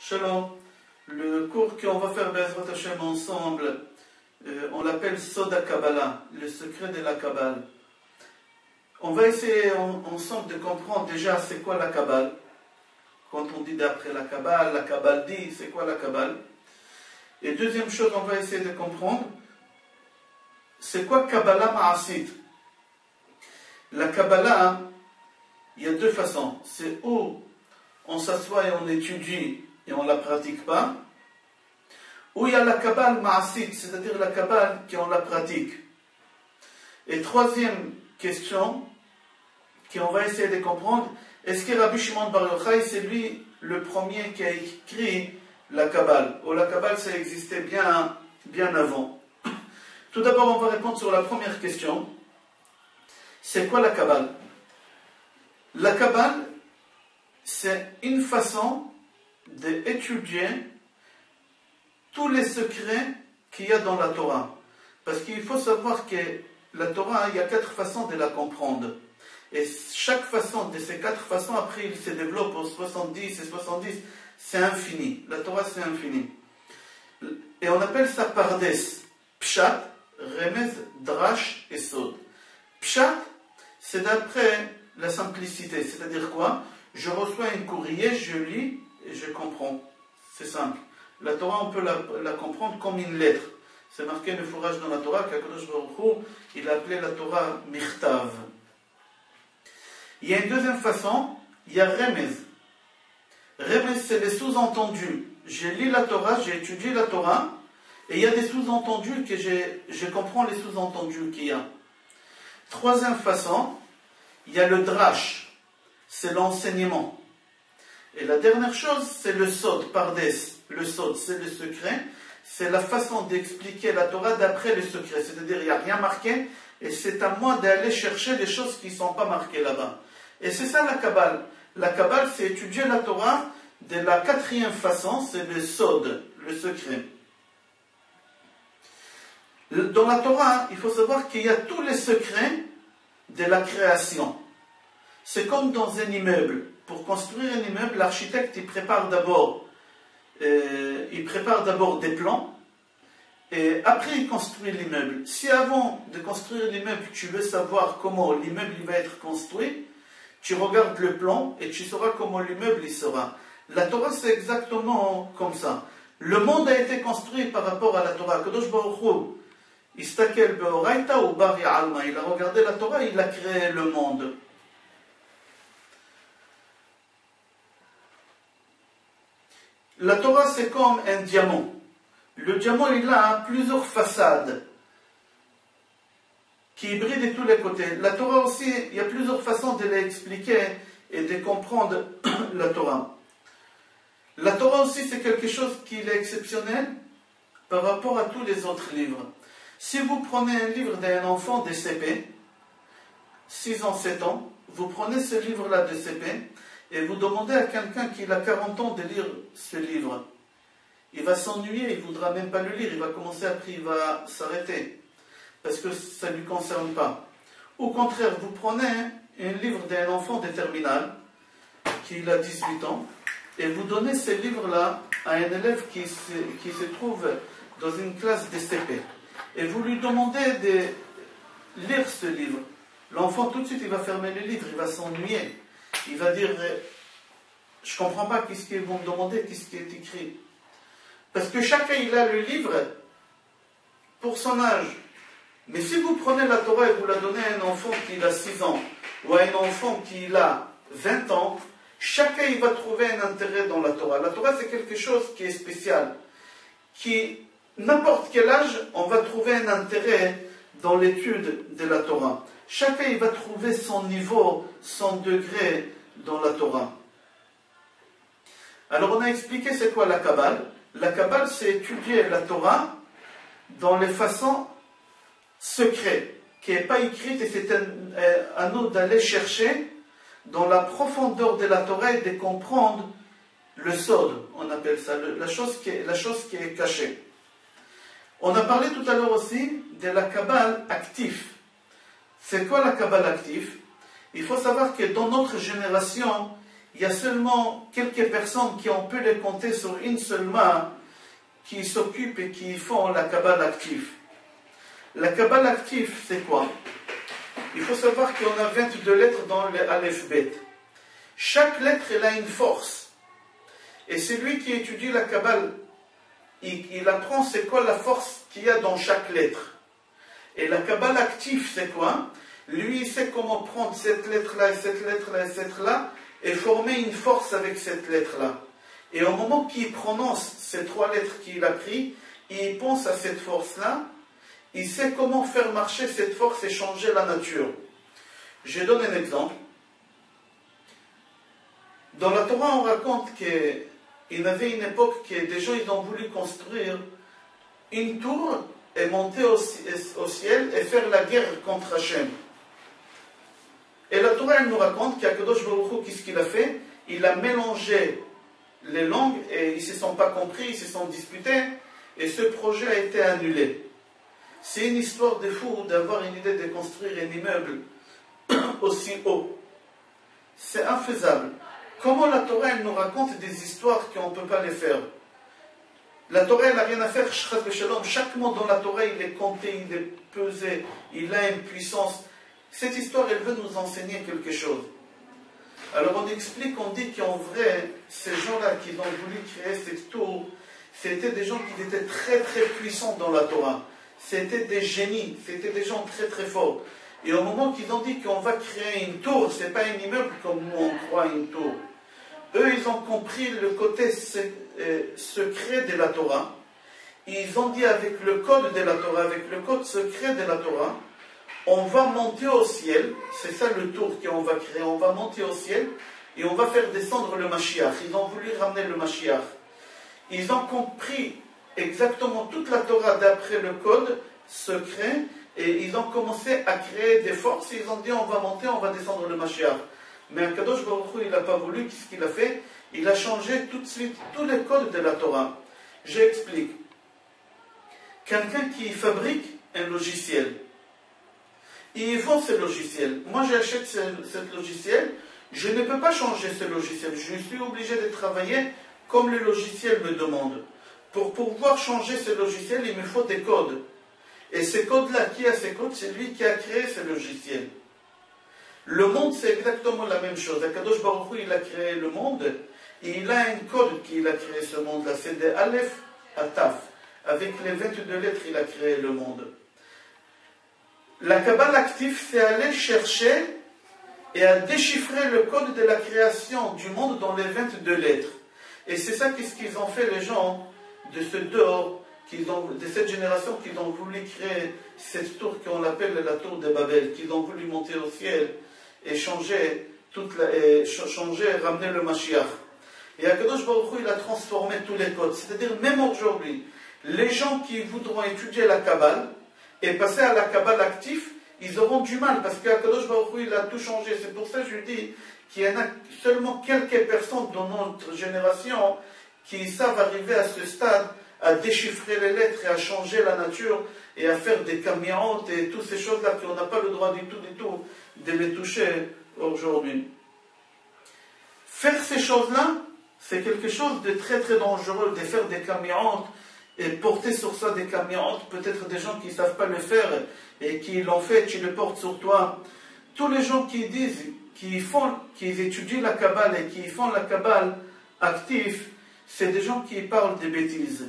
Shalom, le cours qu'on va faire Bezrat Hashem ensemble, on l'appelle Soda Kabbalah, le secret de la Kabbale. On va essayer ensemble de comprendre déjà c'est quoi la Kabbale. Quand on dit d'après la Kabbale dit c'est quoi la Kabbale. Et deuxième chose, on va essayer de comprendre c'est quoi Kabbalah Ma'asit. La Kabbalah, il y a deux façons. C'est où on s'assoit et on étudie et on ne la pratique pas, ou il y a la Kabbale Ma'asit, c'est-à-dire la Kabbale qui on la pratique. Et troisième question, qu'on va essayer de comprendre, est-ce que Rabbi Shimon Bar Yochai, c'est lui le premier qui a écrit la Kabbale, ou la Kabbale ça existait bien avant. Tout d'abord, on va répondre sur la première question. C'est quoi la Kabbale? La Kabbale, c'est une façon d'étudier tous les secrets qu'il y a dans la Torah. Parce qu'il faut savoir que la Torah, il y a 4 façons de la comprendre. Et chaque façon de ces 4 façons, après, il se développe en 70 et 70. C'est infini. La Torah, c'est infini. Et on appelle ça Pardes. Pshat, Remez, Drash et Sod. Pshat, c'est d'après la simplicité. C'est-à-dire quoi? Je reçois un courrier, je lis et je comprends. C'est simple. La Torah, on peut la comprendre comme une lettre. C'est marqué le fourrage dans la Torah, qu'Akadosh Baruch Hu, il a appelé la Torah Mirtav. Il y a une deuxième façon, il y a Remez. Remez, c'est les sous-entendus. Je lis la Torah, j'ai étudié la Torah, et il y a des sous-entendus que je comprends les sous-entendus qu'il y a. Troisième façon, il y a le drash, c'est l'enseignement. Et la dernière chose, c'est le sod, pardes. Le sod, c'est le secret, c'est la façon d'expliquer la Torah d'après le secret. C'est-à-dire, il n'y a rien marqué, et c'est à moi d'aller chercher les choses qui ne sont pas marquées là-bas. Et c'est ça la Kabbale. La Kabbale, c'est étudier la Torah de la 4e façon, c'est le sod, le secret. Dans la Torah, il faut savoir qu'il y a tous les secrets de la création. C'est comme dans un immeuble. Pour construire un immeuble, l'architecte il prépare d'abord des plans et après il construit l'immeuble. Si avant de construire l'immeuble, tu veux savoir comment l'immeuble va être construit, tu regardes le plan et tu sauras comment l'immeuble il sera. La Torah c'est exactement comme ça. Le monde a été construit par rapport à la Torah. Kadosh Baruch Hu, Istakel be'oraita ou bari alma. Il a regardé la Torah, il a créé le monde. La Torah, c'est comme un diamant. Le diamant, il a plusieurs façades qui brillent de tous les côtés. La Torah aussi, il y a plusieurs façons de l'expliquer et de comprendre la Torah. La Torah aussi, c'est quelque chose qui est exceptionnel par rapport à tous les autres livres. Si vous prenez un livre d'un enfant de CP, 6 ans, 7 ans, vous prenez ce livre-là de CP, et vous demandez à quelqu'un qui a 40 ans de lire ce livre. Il va s'ennuyer, il ne voudra même pas le lire, il va commencer après, il va s'arrêter. Parce que ça ne lui concerne pas. Au contraire, vous prenez un livre d'un enfant de terminale, qui a 18 ans, et vous donnez ce livre-là à un élève qui se trouve dans une classe de CP. Et vous lui demandez de lire ce livre. L'enfant, tout de suite, il va fermer le livre, il va s'ennuyer. Il va dire, je ne comprends pas qu'est-ce qu'ils vont me demander, qu'est-ce qui est écrit. Parce que chacun, il a le livre pour son âge. Mais si vous prenez la Torah et vous la donnez à un enfant qui a 6 ans, ou à un enfant qui a 20 ans, chacun, il va trouver un intérêt dans la Torah. La Torah, c'est quelque chose qui est spécial. Qui, n'importe quel âge, on va trouver un intérêt dans l'étude de la Torah. Chacun il va trouver son niveau, son degré dans la Torah. Alors on a expliqué c'est quoi la Kabbale. La Kabbale c'est étudier la Torah dans les façons secrètes, qui n'est pas écrite et c'est à nous d'aller chercher dans la profondeur de la Torah et de comprendre le sod, on appelle ça, la chose qui est cachée. On a parlé tout à l'heure aussi de la Kabbale active. C'est quoi la Kabbale active? Il faut savoir que dans notre génération, il y a seulement quelques personnes qui on peut les compter sur une seule main qui s'occupent et qui font la Kabbale active. La Kabbale active, c'est quoi? Il faut savoir qu'on a 22 lettres dans l'Aleph-Bet. Chaque lettre, elle a une force. Et celui qui étudie la Kabbale, il apprend c'est quoi la force qu'il y a dans chaque lettre. Et la Kabbale active, c'est quoi? Lui, il sait comment prendre cette lettre-là, et cette lettre-là, et cette lettre-là, et former une force avec cette lettre-là. Et au moment qu'il prononce ces 3 lettres qu'il a prises, il pense à cette force-là, il sait comment faire marcher cette force et changer la nature. Je donne un exemple. Dans la Torah, on raconte qu'il y avait une époque que des gens ils ont voulu construire une tour et monter au ciel et faire la guerre contre Hachem. Et la Torah, elle nous raconte qu'Akadosh Baruch Hu, qu'est-ce qu'il a fait? Il a mélangé les langues et ils ne se sont pas compris, ils se sont disputés et ce projet a été annulé. C'est une histoire de fou d'avoir une idée de construire un immeuble aussi haut. C'est infaisable. Comment la Torah, elle nous raconte des histoires qu'on ne peut pas les faire? La Torah, elle n'a rien à faire. Chaque mot dans la Torah, il est compté, il est pesé, il a une puissance. Cette histoire, elle veut nous enseigner quelque chose. Alors on explique, on dit qu'en vrai, ces gens-là qui ont voulu créer cette tour, c'était des gens qui étaient très très puissants dans la Torah. C'était des génies, c'était des gens très très forts. Et au moment qu'ils ont dit qu'on va créer une tour, ce n'est pas un immeuble comme nous on croit une tour. Eux, ils ont compris le côté secret de la Torah. Ils ont dit avec le code de la Torah, avec le code secret de la Torah, on va monter au ciel, c'est ça le tour qu'on va créer, on va monter au ciel et on va faire descendre le Mashiach. Ils ont voulu ramener le Mashiach. Ils ont compris exactement toute la Torah d'après le code secret et ils ont commencé à créer des forces. Ils ont dit on va monter, on va descendre le Mashiach. Mais Akadosh Baruch Hu, il n'a pas voulu. Qu'est-ce qu'il a fait? Il a changé tout de suite tous les codes de la Torah. J'explique. Quelqu'un qui fabrique un logiciel, il vend ce logiciel. Moi j'achète ce logiciel, je ne peux pas changer ce logiciel. Je suis obligé de travailler comme le logiciel me demande. Pour pouvoir changer ce logiciel, il me faut des codes. Et ces codes-là, qui a ces codes? C'est lui qui a créé ce logiciel. Le monde, c'est exactement la même chose. Akadosh Baruch Hu, il a créé le monde, et il a un code qu'il a créé ce monde-là. C'est de Aleph à Taf. Avec les 22 lettres, il a créé le monde. La Kabbale active, c'est aller chercher et à déchiffrer le code de la création du monde dans les 22 lettres. Et c'est ça qu'est-ce qu'ils ont fait les gens de ce dehors, de cette génération qui ont voulu créer cette tour qu'on appelle la tour de Babel, qu'ils ont voulu monter au ciel et changer, ramener le Mashiach. Et Akadosh Baruch Hu, il a transformé tous les codes. C'est-à-dire, même aujourd'hui, les gens qui voudront étudier la Kabbale et passer à la Kabbale active, ils auront du mal parce qu'Akadosh Baruch Hu, il a tout changé. C'est pour ça que je dis qu'il y en a seulement quelques personnes dans notre génération qui savent arriver à ce stade à déchiffrer les lettres et à changer la nature et à faire des caméras et toutes ces choses-là qu'on n'a pas le droit du tout de les toucher aujourd'hui. Faire ces choses-là, c'est quelque chose de très très dangereux, de faire des caméras et porter sur ça des caméras, peut-être des gens qui ne savent pas le faire et qui l'ont fait, tu le portes sur toi. Tous les gens qui disent, qui étudient la Kabbale et qui font la Kabbale active, c'est des gens qui parlent des bêtises.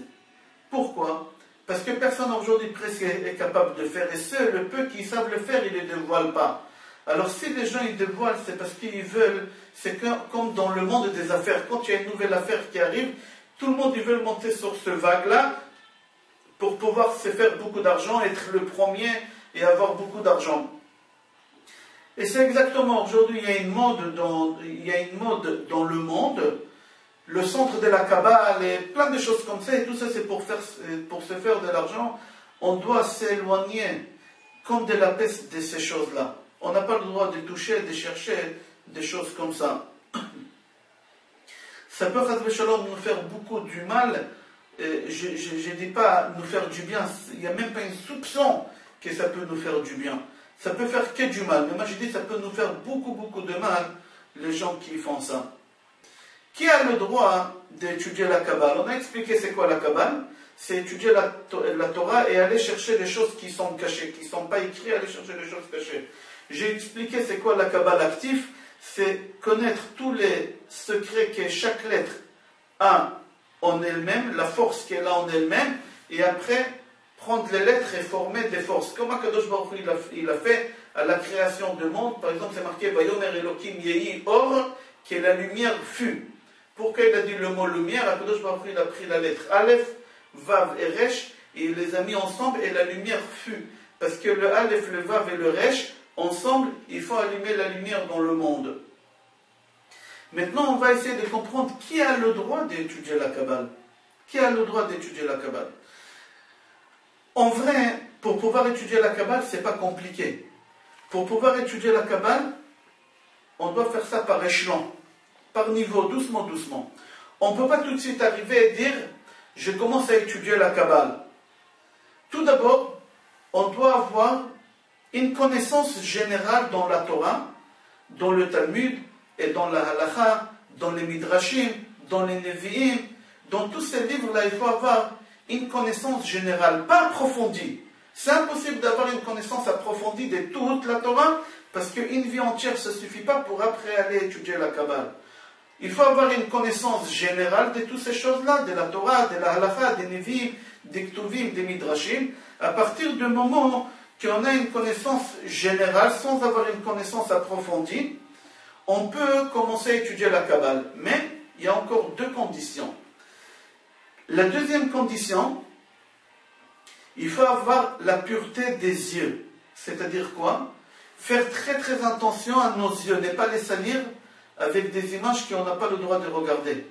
Pourquoi? Parce que personne aujourd'hui presque est capable de faire, et le peu qui savent le faire, ils ne le dévoilent pas. Alors si les gens ils dévoilent, c'est parce qu'ils veulent, c'est comme dans le monde des affaires, quand il y a une nouvelle affaire qui arrive, tout le monde ils veut monter sur ce vague-là pour pouvoir se faire beaucoup d'argent, être le premier et avoir beaucoup d'argent. Et c'est exactement, aujourd'hui il y a une mode dans le monde, le centre de la Kabbale et plein de choses comme ça, et tout ça c'est pour se faire de l'argent. On doit s'éloigner comme de la peste de ces choses-là. On n'a pas le droit de toucher, de chercher des choses comme ça. Ça peut, nous faire beaucoup du mal. Je ne dis pas nous faire du bien, il n'y a même pas un soupçon que ça peut nous faire du bien. Ça peut faire que du mal. Mais moi je dis que ça peut nous faire beaucoup de mal, les gens qui font ça. Qui a le droit d'étudier la Kabbale? On a expliqué c'est quoi la Kabbale. C'est étudier la Torah et aller chercher des choses qui sont cachées, qui ne sont pas écrites, aller chercher des choses cachées. J'ai expliqué c'est quoi la Kabbale active. C'est connaître tous les secrets que chaque lettre a en elle-même, la force qu'elle a en elle-même, et après prendre les lettres et former des forces. Comme Akadosh Baruch Hu il a fait à la création du monde, par exemple c'est marqué Vayomer Elokim Yehi Or, que la lumière fut. Pourquoi il a dit le mot lumière? Akadosh Baruch Hu il a pris la lettre Aleph, Vav et Resh, et il les a mis ensemble et la lumière fut. Parce que le Aleph, le Vav et le Resh, ensemble, il faut allumer la lumière dans le monde. Maintenant, on va essayer de comprendre qui a le droit d'étudier la Kabbale. Qui a le droit d'étudier la Kabbale? En vrai, pour pouvoir étudier la Kabbale, c'est pas compliqué. Pour pouvoir étudier la Kabbale, on doit faire ça par échelon, par niveau, doucement, doucement. On ne peut pas tout de suite arriver et dire « je commence à étudier la Kabbale ». Tout d'abord, on doit avoir une connaissance générale dans la Torah, dans le Talmud, et dans la Halakha, dans les Midrashim, dans les Nevi'im, dans tous ces livres-là, il faut avoir une connaissance générale, pas approfondie. C'est impossible d'avoir une connaissance approfondie de toute la Torah, parce qu'une vie entière, ça ne suffit pas pour après aller étudier la Kabbale. Il faut avoir une connaissance générale de toutes ces choses-là, de la Torah, de la Halakha, des Nevi'im, des Ktuvim, des Midrashim. À partir du moment qu'on a une connaissance générale, sans avoir une connaissance approfondie, on peut commencer à étudier la Kabbale. Mais il y a encore deux conditions. La deuxième condition, il faut avoir la pureté des yeux. C'est-à-dire quoi? Faire très très attention à nos yeux, ne pas les salir avec des images qu'on n'a pas le droit de regarder.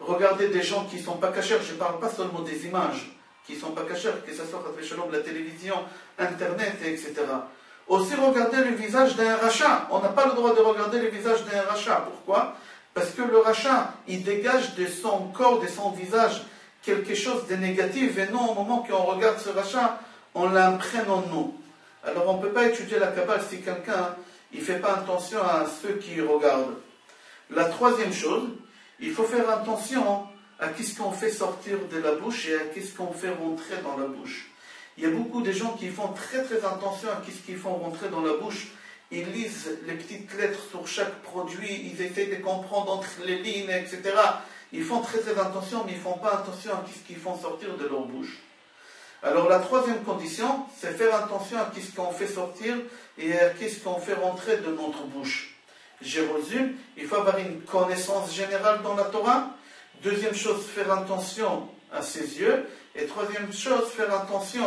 Regarder des gens qui ne sont pas cachers, je ne parle pas seulement des images qui ne sont pas cachers, que ce soit la télévision, Internet, etc. Aussi regarder le visage d'un rachat. On n'a pas le droit de regarder le visage d'un rachat. Pourquoi? Parce que le rachat, il dégage de son corps, de son visage, quelque chose de négatif. Et non, au moment qu'on regarde ce rachat, on l'imprègne en nous. Alors on ne peut pas étudier la Kabbale si quelqu'un ne fait pas attention à ceux qui regardent. La troisième chose, il faut faire attention à ce qu'on fait sortir de la bouche et à ce qu'on fait rentrer dans la bouche. Il y a beaucoup de gens qui font très très attention à ce qu'ils font rentrer dans la bouche. Ils lisent les petites lettres sur chaque produit, ils essaient de comprendre entre les lignes, etc. Ils font très très attention, mais ils ne font pas attention à ce qu'ils font sortir de leur bouche. Alors la troisième condition, c'est faire attention à ce qu'on fait sortir et à ce qu'on fait rentrer de notre bouche. Je résume, il faut avoir une connaissance générale dans la Torah. Deuxième chose, faire attention à ses yeux. Et troisième chose, faire attention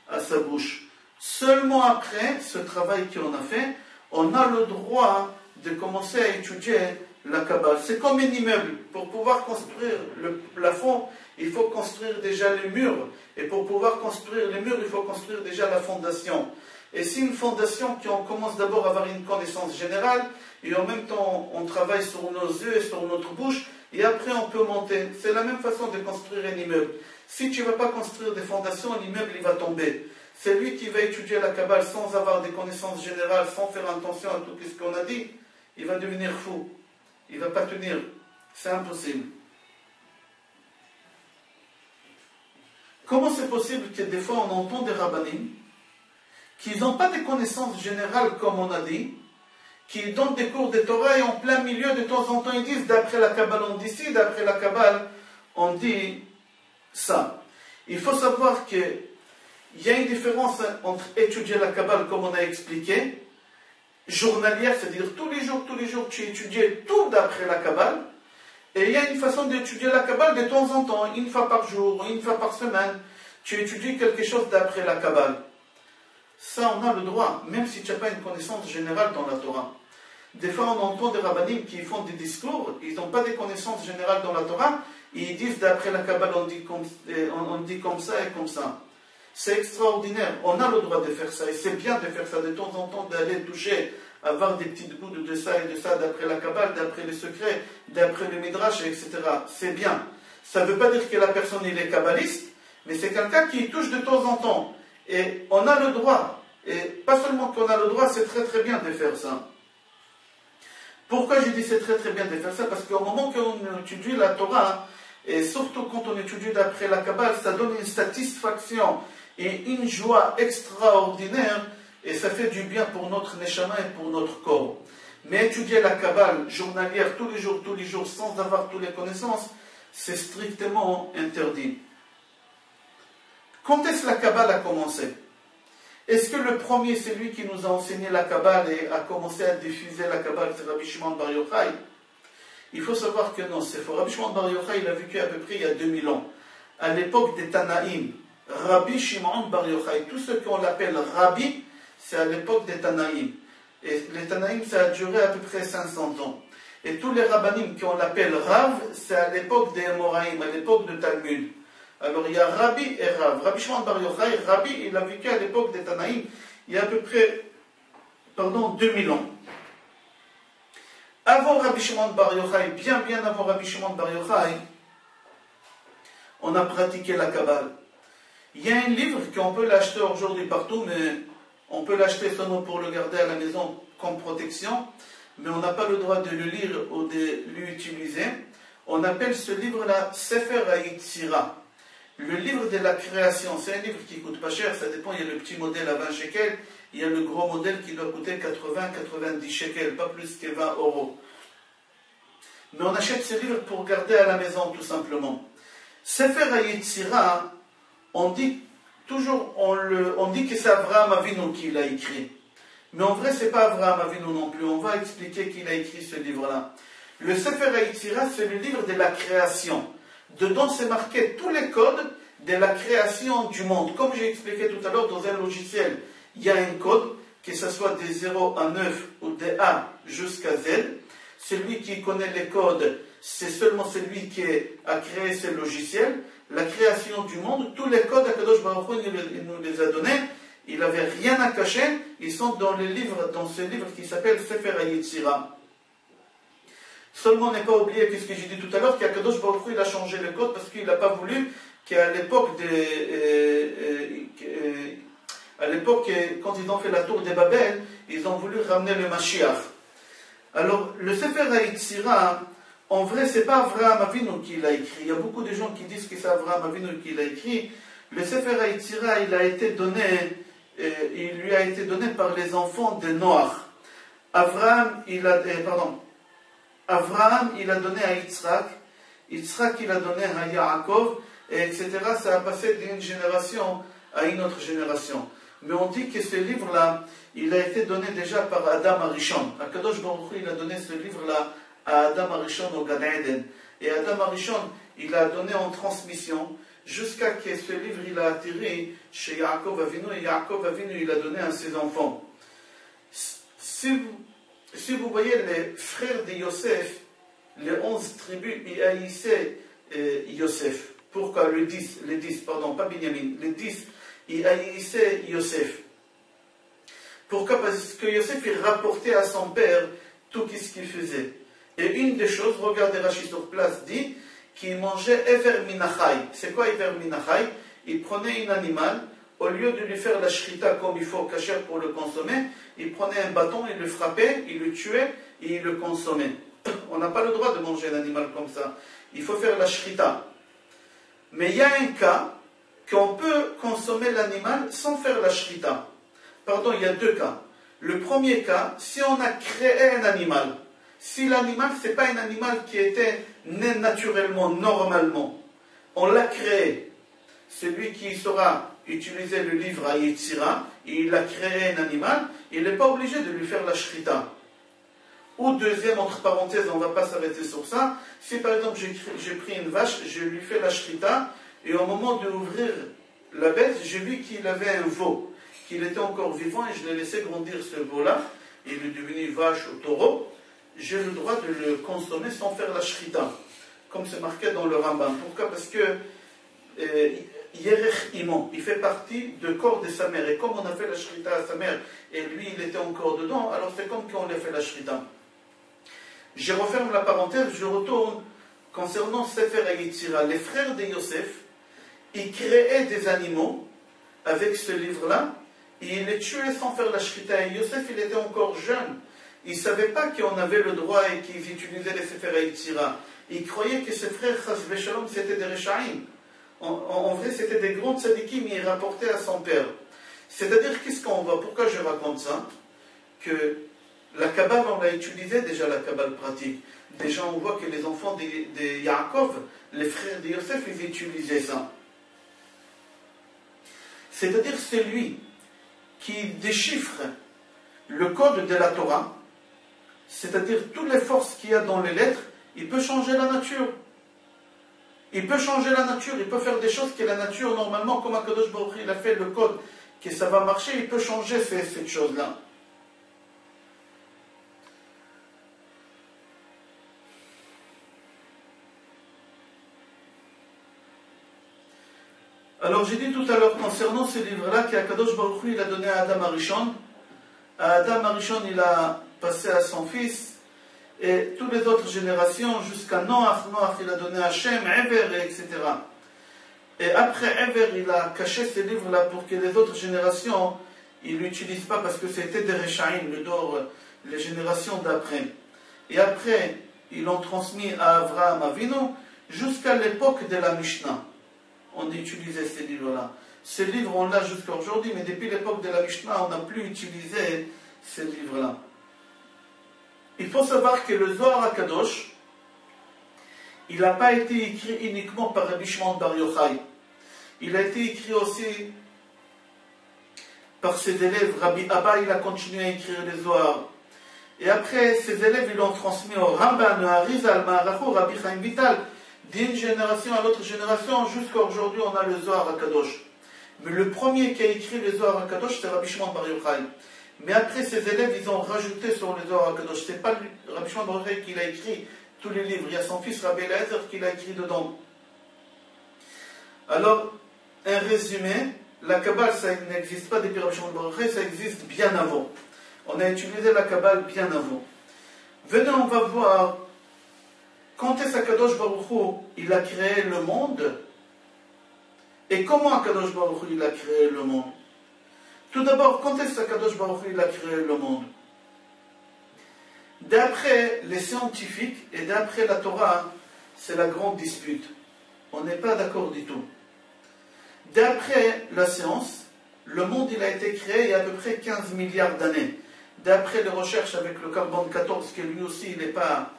à sa bouche. Seulement après ce travail qu'on a fait, on a le droit de commencer à étudier la Kabbale. C'est comme un immeuble. Pour pouvoir construire le plafond, il faut construire déjà les murs. Et pour pouvoir construire les murs, il faut construire déjà la fondation. Et c'est une fondation qu'on commence d'abord à avoir une connaissance générale, et en même temps, on travaille sur nos yeux et sur notre bouche, et après on peut monter. C'est la même façon de construire un immeuble. Si tu ne vas pas construire des fondations, l'immeuble il va tomber. C'est lui qui va étudier la Kabbale sans avoir des connaissances générales, sans faire attention à tout ce qu'on a dit, il va devenir fou. Il ne va pas tenir. C'est impossible. Comment c'est possible que des fois on entend des rabbanim qui n'ont pas de connaissances générales comme on a dit, qui donnent des cours de Torah et en plein milieu de temps en temps ils disent d'après la Kabbale on dit ci, d'après la Kabbale on dit ça. Il faut savoir qu'il y a une différence entre étudier la Kabbale comme on a expliqué, journalière, c'est-à-dire tous les jours tu étudies tout d'après la Kabbale, et il y a une façon d'étudier la Kabbale de temps en temps, une fois par jour, une fois par semaine, tu étudies quelque chose d'après la Kabbale. Ça, on a le droit, même si tu n'as pas une connaissance générale dans la Torah. Des fois, on entend des rabbinim qui font des discours, ils n'ont pas de connaissances générales dans la Torah, et ils disent d'après la Kabbale, on dit comme ça et comme ça. C'est extraordinaire, on a le droit de faire ça, et c'est bien de faire ça de temps en temps, d'aller toucher, avoir des petites gouttes de ça et de ça, d'après la Kabbale, d'après les secrets, d'après le Midrash, etc. C'est bien. Ça ne veut pas dire que la personne il est kabbaliste, mais c'est quelqu'un qui touche de temps en temps. Et on a le droit, et pas seulement qu'on a le droit, c'est très très bien de faire ça. Pourquoi j'ai dit c'est très très bien de faire ça? Parce qu'au moment qu'on étudie la Torah, et surtout quand on étudie d'après la Kabbale, ça donne une satisfaction et une joie extraordinaire, et ça fait du bien pour notre neshama et pour notre corps. Mais étudier la Kabbale journalière tous les jours, sans avoir toutes les connaissances, c'est strictement interdit. Quand est-ce que la Kabbale a commencé? Est-ce que le premier, c'est lui qui nous a enseigné la Kabbale et a commencé à diffuser la Kabbale, c'est Rabbi Shimon Bar Yochai? Il faut savoir que non, c'est faux. Rabbi Shimon Bar Yochai, il a vécu à peu près il y a 2000 ans. À l'époque des Tanaïm, Rabbi Shimon Bar Yochai, tout ce qu'on l'appelle Rabbi, c'est à l'époque des Tanaïm. Et les Tanaïm, ça a duré à peu près 500 ans. Et tous les Rabbanim qu'on l'appelle Rav, c'est à l'époque des Amoraïm, à l'époque de Talmud. Alors il y a Rabbi et Rav. Rabbi Shimon Bar Yochai, Rabbi, il a vécu à l'époque des Tanaïm, il y a à peu près 2000 ans. Avant Rabbi Shimon Bar Yochai, bien avant Rabbi Shimon Bar Yochai, on a pratiqué la Kabbale. Il y a un livre qu'on peut l'acheter aujourd'hui partout, mais on peut l'acheter seulement pour le garder à la maison comme protection, mais on n'a pas le droit de le lire ou de l'utiliser. On appelle ce livre-là Sefer HaYetzira. Le livre de la création, c'est un livre qui ne coûte pas cher, ça dépend, il y a le petit modèle à 20 shekels, il y a le gros modèle qui doit coûter 80-90 shekels, pas plus que 20 euros. Mais on achète ce livre pour garder à la maison, tout simplement. Sefer HaYetzira, on dit toujours, on dit que c'est Avraham Avinu qui l'a écrit. Mais en vrai, ce n'est pas Avraham Avinu non plus, on va expliquer qui a écrit ce livre-là. Le Sefer HaYetzira, c'est le livre de la création. Dedans, c'est marqué tous les codes de la création du monde. Comme j'ai expliqué tout à l'heure, dans un logiciel, il y a un code, que ce soit des 0 à 9 ou des A jusqu'à Z. Celui qui connaît les codes, c'est seulement celui qui a créé ce logiciel. La création du monde, tous les codes, Akadosh Baruch Hu, il nous les a donnés. Il n'avait rien à cacher. Ils sont dans ce livre qui s'appelle Sefer HaYetzira. Seulement, on n'est pas oublié, qu'est-ce que j'ai dit tout à l'heure, qu'Akadosh Baruch Hu, il a changé le code parce qu'il n'a pas voulu qu'à l'époque, quand ils ont fait la tour de Babel, ils ont voulu ramener le Mashiach. Alors, le Sefer HaYetzira, en vrai, ce n'est pas Avraham Avinu qui l'a écrit. Il y a beaucoup de gens qui disent que c'est Avraham Avinu qui l'a écrit. Le Sefer HaYetzira, il lui a été donné par les enfants de Noach. Avraham, il a donné à Yitzhak, Yitzhak, il a donné à Yaakov, et etc. Ça a passé d'une génération à une autre génération. Mais on dit que ce livre-là, il a été donné déjà par Adam Arishon. Akadosh Baruch Hu, il a donné ce livre-là à Adam Arishon au Gan Eden. Et Adam Arishon, il a donné en transmission jusqu'à ce que ce livre il a atterri chez Yaakov Avinu, et Yaakov Avinu, il a donné à ses enfants. Si vous voyez les frères de Yosef, les 11 tribus, ils haïssaient Yosef. Pourquoi les 10, pas Binyamin, les 10, ils haïssaient Yosef. Pourquoi? Parce que Yosef, il rapportait à son père tout ce qu'il faisait. Et une des choses, regardez Rashi sur place, dit qu'il mangeait Ever Minachai. C'est quoi Ever Minachai? Il prenait un animal, au lieu de lui faire la shrita comme il faut, kasher pour le consommer, il prenait un bâton, il le frappait, il le tuait et il le consommait. On n'a pas le droit de manger un animal comme ça. Il faut faire la shrita. Mais il y a un cas qu'on peut consommer l'animal sans faire la shrita. Pardon, il y a deux cas. Le premier cas, si on a créé un animal, si l'animal, ce n'est pas un animal qui était né naturellement, normalement, on l'a créé. Celui qui saura utiliser le livre à Yetzira, il a créé un animal, il n'est pas obligé de lui faire la shrita. Ou deuxième, entre parenthèses, on ne va pas s'arrêter sur ça, si par exemple j'ai pris une vache, je lui fais la shrita, et au moment d'ouvrir la bête, j'ai vu qu'il avait un veau, qu'il était encore vivant, et je l'ai laissé grandir ce veau-là, il est devenu vache ou taureau, j'ai le droit de le consommer sans faire la shrita, comme c'est marqué dans le Rambam. Pourquoi? Parce que Yerech Imo, il fait partie du corps de sa mère, et comme on a fait la shrita à sa mère, et lui il était encore dedans, alors c'est comme quand on a fait la shrita. Je referme la parenthèse, je retourne concernant Sefer HaYetzira. Les frères de Yosef, ils créaient des animaux avec ce livre-là, et ils les tuaient sans faire la shrita. Et Yosef, il était encore jeune, ils ne savaient pas qu'on avait le droit et qu'ils utilisaient les Sefer Yetzira. Ils croyaient que ses frères, Chas v'Shalom, c'était des Rechaïm. En vrai, c'était des grands tzadikim, ils rapportaient à son père. C'est-à-dire, qu'est-ce qu'on voit? Pourquoi je raconte ça? Que la Kabbale, on l'a utilisé déjà, la Kabbale pratique. Déjà, on voit que les enfants de Yaakov, les frères de Yosef, ils utilisaient ça. C'est-à-dire, c'est lui qui déchiffre le code de la Torah, c'est-à-dire toutes les forces qu'il y a dans les lettres, il peut changer la nature. Il peut changer la nature, il peut faire des choses que la nature, normalement, comme Akadosh Baruch Hu, il a fait le code, que ça va marcher, il peut changer cette chose-là. Alors j'ai dit tout à l'heure concernant ce livre-là qu'Akadosh Baruch Hu il a donné à Adam Arishon. À Adam Arishon il a passé à son fils et toutes les autres générations jusqu'à Noach. Noach il a donné à Shem, Ever, etc. Et après Ever il a caché ce livre-là pour que les autres générations ils ne l'utilisent pas parce que c'était des Rechaïm, le dor, les générations d'après. Et après ils l'ont transmis à Avraham Avinu jusqu'à l'époque de la Mishnah. On utilisait ces livres-là. Ces livres, on l'a jusqu'à aujourd'hui, mais depuis l'époque de la Mishnah, on n'a plus utilisé ces livres-là. Il faut savoir que le Zohar HaKadosh, il n'a pas été écrit uniquement par Rabbi Shimon Bar Yochai. Il a été écrit aussi par ses élèves. Rabbi Abba, il a continué à écrire les Zohar. Et après, ses élèves, ils l'ont transmis au Ramban, à Arizal, Maharacho, Rabbi Chaim Vital. D'une génération à l'autre génération, jusqu'à aujourd'hui, on a le Zohar HaKadosh. Mais le premier qui a écrit le Zohar HaKadosh, c'est Rabbi Shimon Bar Yochai. Mais après, ses élèves, ils ont rajouté sur le Zohar HaKadosh. Ce n'est pas Rabbi Shimon Bar Yochai qui a écrit tous les livres. Il y a son fils Rabbi Eliezer qui l'a écrit dedans. Alors, un résumé, la Kabbale, ça n'existe pas depuis Rabbi Shimon Bar Yochai, ça existe bien avant. On a utilisé la Kabbale bien avant. Venez, on va voir quand est-ce qu'Akadosh Baruch Hu, il a créé le monde et comment Akadosh Baruch Hu, il a créé le monde. Tout d'abord, quand est-ce qu'Akadosh Baruch Hu, il a créé le monde? D'après les scientifiques et d'après la Torah, c'est la grande dispute. On n'est pas d'accord du tout. D'après la science, le monde il a été créé il y a à peu près 15 milliards d'années. D'après les recherches avec le carbone 14, que lui aussi il n'est pas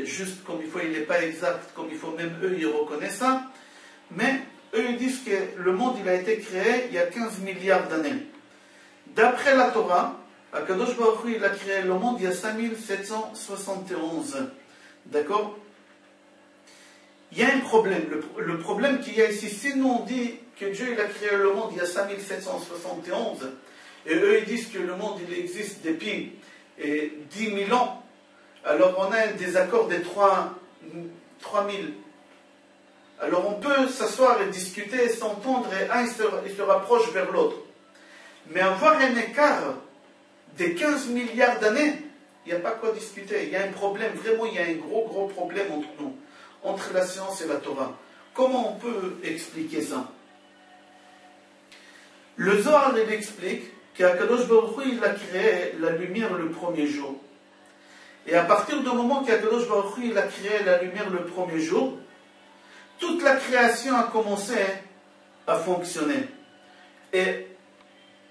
juste comme il faut, il n'est pas exact comme il faut, même eux ils reconnaissent ça, mais eux ils disent que le monde il a été créé il y a 15 milliards d'années. D'après la Torah, Akadosh Baruch Hu il a créé le monde il y a 5771. D'accord? Il y a un problème. Le problème qu'il y a ici, si nous on dit que Dieu il a créé le monde il y a 5771, et eux ils disent que le monde il existe depuis 10 000 ans, alors on a un désaccord des 3000. Alors on peut s'asseoir et discuter, s'entendre, et un il se rapproche vers l'autre. Mais avoir un écart de 15 milliards d'années, il n'y a pas quoi discuter. Il y a un problème, vraiment il y a un gros problème entre nous, entre la science et la Torah. Comment on peut expliquer ça? Le Zohar il explique qu'Akadosh Baruch Hu il a créé la lumière le premier jour. Et à partir du moment qu'Akadosh Baruch Hu il a créé la lumière le premier jour, toute la création a commencé à fonctionner. Et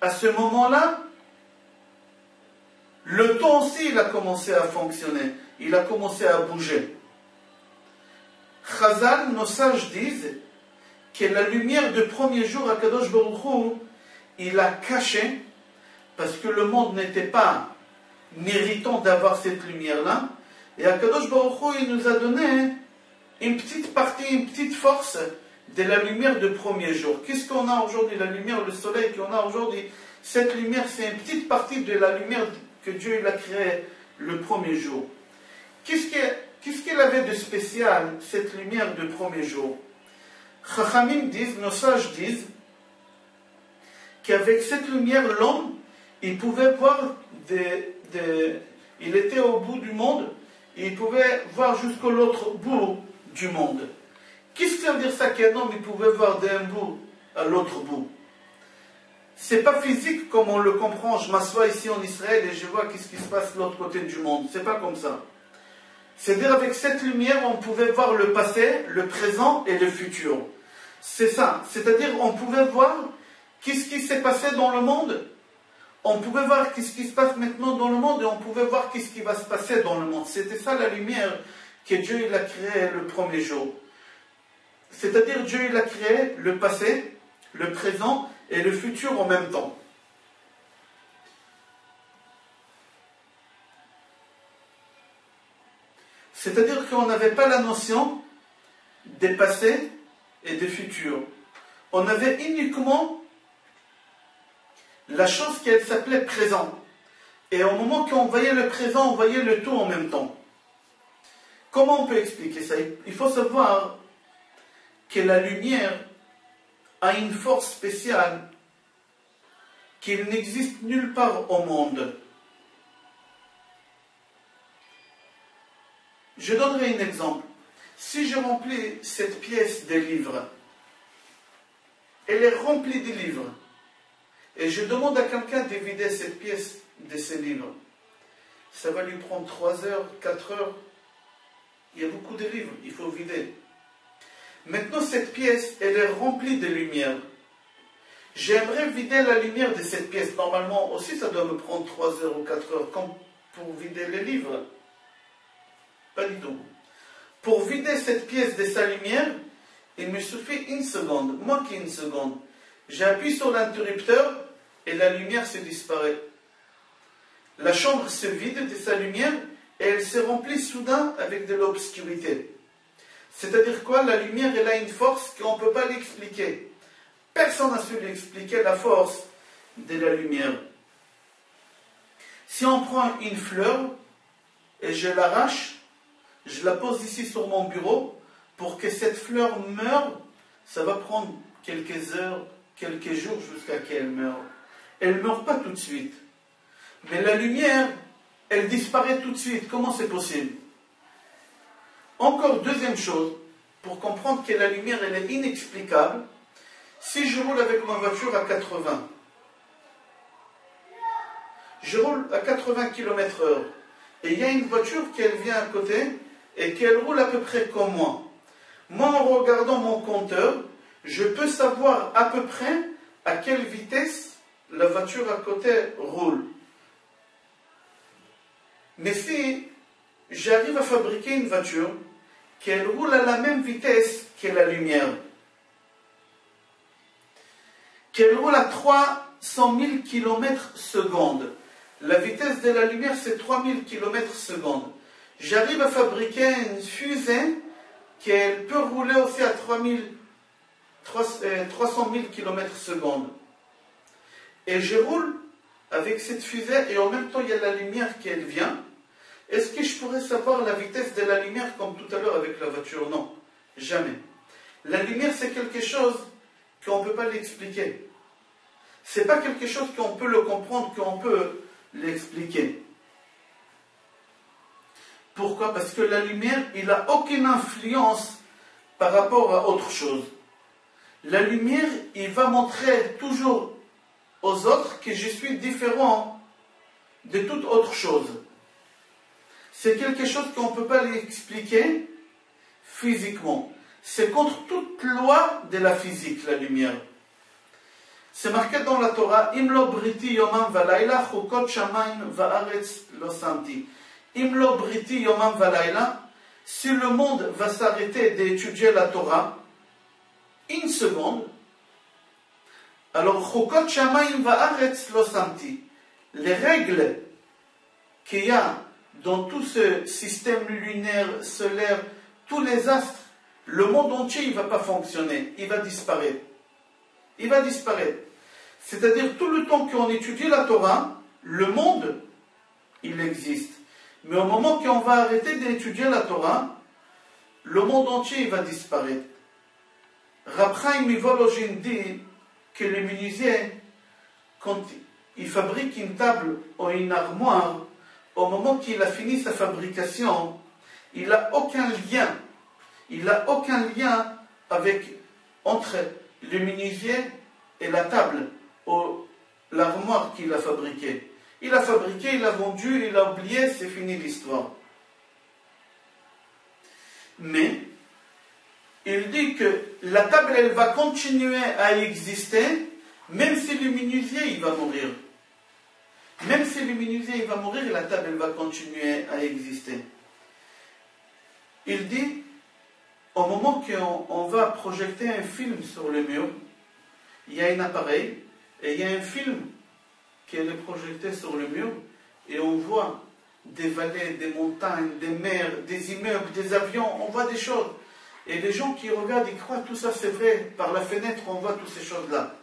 à ce moment-là, le temps aussi il a commencé à fonctionner. Il a commencé à bouger. Chazal, nos sages disent que la lumière du premier jour, Akadosh Baruch Hu, il a caché, parce que le monde n'était pas méritant d'avoir cette lumière-là. Et Akadosh Baruch Hu, il nous a donné une petite partie, une petite force de la lumière du premier jour. Qu'est-ce qu'on a aujourd'hui? La lumière, le soleil qu'on a aujourd'hui, cette lumière, c'est une petite partie de la lumière que Dieu il a créée le premier jour. Qu'est-ce qu'il avait de spécial, cette lumière du premier jour? Chachamim disent, nos sages disent, qu'avec cette lumière, l'homme, il pouvait voir il était au bout du monde, et il pouvait voir jusqu'à l'autre bout du monde. Qu'est-ce que ça veut dire ça qu'un homme il pouvait voir d'un bout à l'autre bout? c'est pas physique comme on le comprend. Je m'assois ici en Israël et je vois qu'est-ce qui se passe de l'autre côté du monde. C'est pas comme ça. C'est-à-dire avec cette lumière, on pouvait voir le passé, le présent et le futur. C'est ça. C'est-à-dire on pouvait voir qu'est-ce qui s'est passé dans le monde. On pouvait voir qu'est-ce qui se passe maintenant dans le monde et on pouvait voir qu'est-ce qui va se passer dans le monde. C'était ça la lumière que Dieu il a créée le premier jour. C'est-à-dire Dieu il a créé le passé, le présent et le futur en même temps. C'est-à-dire qu'on n'avait pas la notion des passés et des futurs. On avait uniquement la chose qui s'appelait présent. Et au moment qu'on voyait le présent, on voyait le tout en même temps. Comment on peut expliquer ça? Il faut savoir que la lumière a une force spéciale qu'il n'existe nulle part au monde. Je donnerai un exemple. Si je remplis cette pièce de livres, elle est remplie de livres, et je demande à quelqu'un de vider cette pièce de ces livres, ça va lui prendre 3 heures, 4 heures. Il y a beaucoup de livres, il faut vider. Maintenant, cette pièce, elle est remplie de lumière. J'aimerais vider la lumière de cette pièce. Normalement aussi, ça doit me prendre 3 heures ou 4 heures, comme pour vider les livres. Pas du tout. Pour vider cette pièce de sa lumière, il me suffit 1 seconde, moins qu'1 seconde. J'appuie sur l'interrupteur et la lumière se disparaît. La chambre se vide de sa lumière et elle se remplit soudain avec de l'obscurité. C'est-à-dire quoi? La lumière, elle a une force qu'on ne peut pas l'expliquer. Personne n'a su l'expliquer, la force de la lumière. Si on prend une fleur et je l'arrache, je la pose ici sur mon bureau, pour que cette fleur meure, ça va prendre quelques heures, quelques jours jusqu'à qu'elle meure. Elle ne meurt pas tout de suite. Mais la lumière, elle disparaît tout de suite. Comment c'est possible? Encore deuxième chose, pour comprendre que la lumière, elle est inexplicable, si je roule avec ma voiture à 80, je roule à 80 km/h, et il y a une voiture qui elle vient à côté, et qu'elle roule à peu près comme moi. Moi, en regardant mon compteur, je peux savoir à peu près à quelle vitesse la voiture à côté roule. Mais si j'arrive à fabriquer une voiture qu'elle roule à la même vitesse que la lumière, qu'elle roule à 300 000 km/s, la vitesse de la lumière c'est 3000 km/s, j'arrive à fabriquer une fusée qu'elle peut rouler aussi à 300 000 km/s. Et je roule avec cette fusée et en même temps il y a la lumière qui elle vient. Est-ce que je pourrais savoir la vitesse de la lumière comme tout à l'heure avec la voiture? Non, jamais. La lumière c'est quelque chose qu'on ne peut pas l'expliquer. C'est pas quelque chose qu'on peut le comprendre, qu'on peut l'expliquer. Pourquoi? Parce que la lumière, il n'a aucune influence par rapport à autre chose. La lumière, il va montrer toujours aux autres que je suis différent de toute autre chose. C'est quelque chose qu'on ne peut pas l'expliquer physiquement. C'est contre toute loi de la physique, la lumière. C'est marqué dans la Torah, Imlo briti yomam valayla, chukot shamayim va'aretz lo samti. Imlo briti yomam valayla, si le monde va s'arrêter d'étudier la Torah, 1 seconde, alors chukot shamayim va'aretz lo samti. Les règles qu'il y a dans tout ce système lunaire, solaire, tous les astres, le monde entier, il ne va pas fonctionner, il va disparaître. Il va disparaître. C'est-à-dire, tout le temps qu'on étudie la Torah, le monde, il existe. Mais au moment qu'on va arrêter d'étudier la Torah, le monde entier, il va disparaître. Rab Chaim Mivolojin dit que le menuisier, quand il fabrique une table ou une armoire, au moment qu'il a fini sa fabrication, il n'a aucun lien. Il n'a aucun lien entre le menuisier et la table, ou l'armoire qu'il a fabriquée. Il a fabriqué, il a vendu, il a oublié, c'est fini l'histoire. Mais, il dit que la table, elle va continuer à exister, même si le menuisier, il va mourir. Même si le menuisier, il va mourir, la table, elle va continuer à exister. Il dit, au moment qu'on va projeter un film sur le mur, il y a un appareil, et il y a un film qui est projeté sur le mur, et on voit des vallées, des montagnes, des mers, des immeubles, des avions, on voit des choses. Et les gens qui regardent, ils croient tout ça c'est vrai. Par la fenêtre, on voit toutes ces choses-là.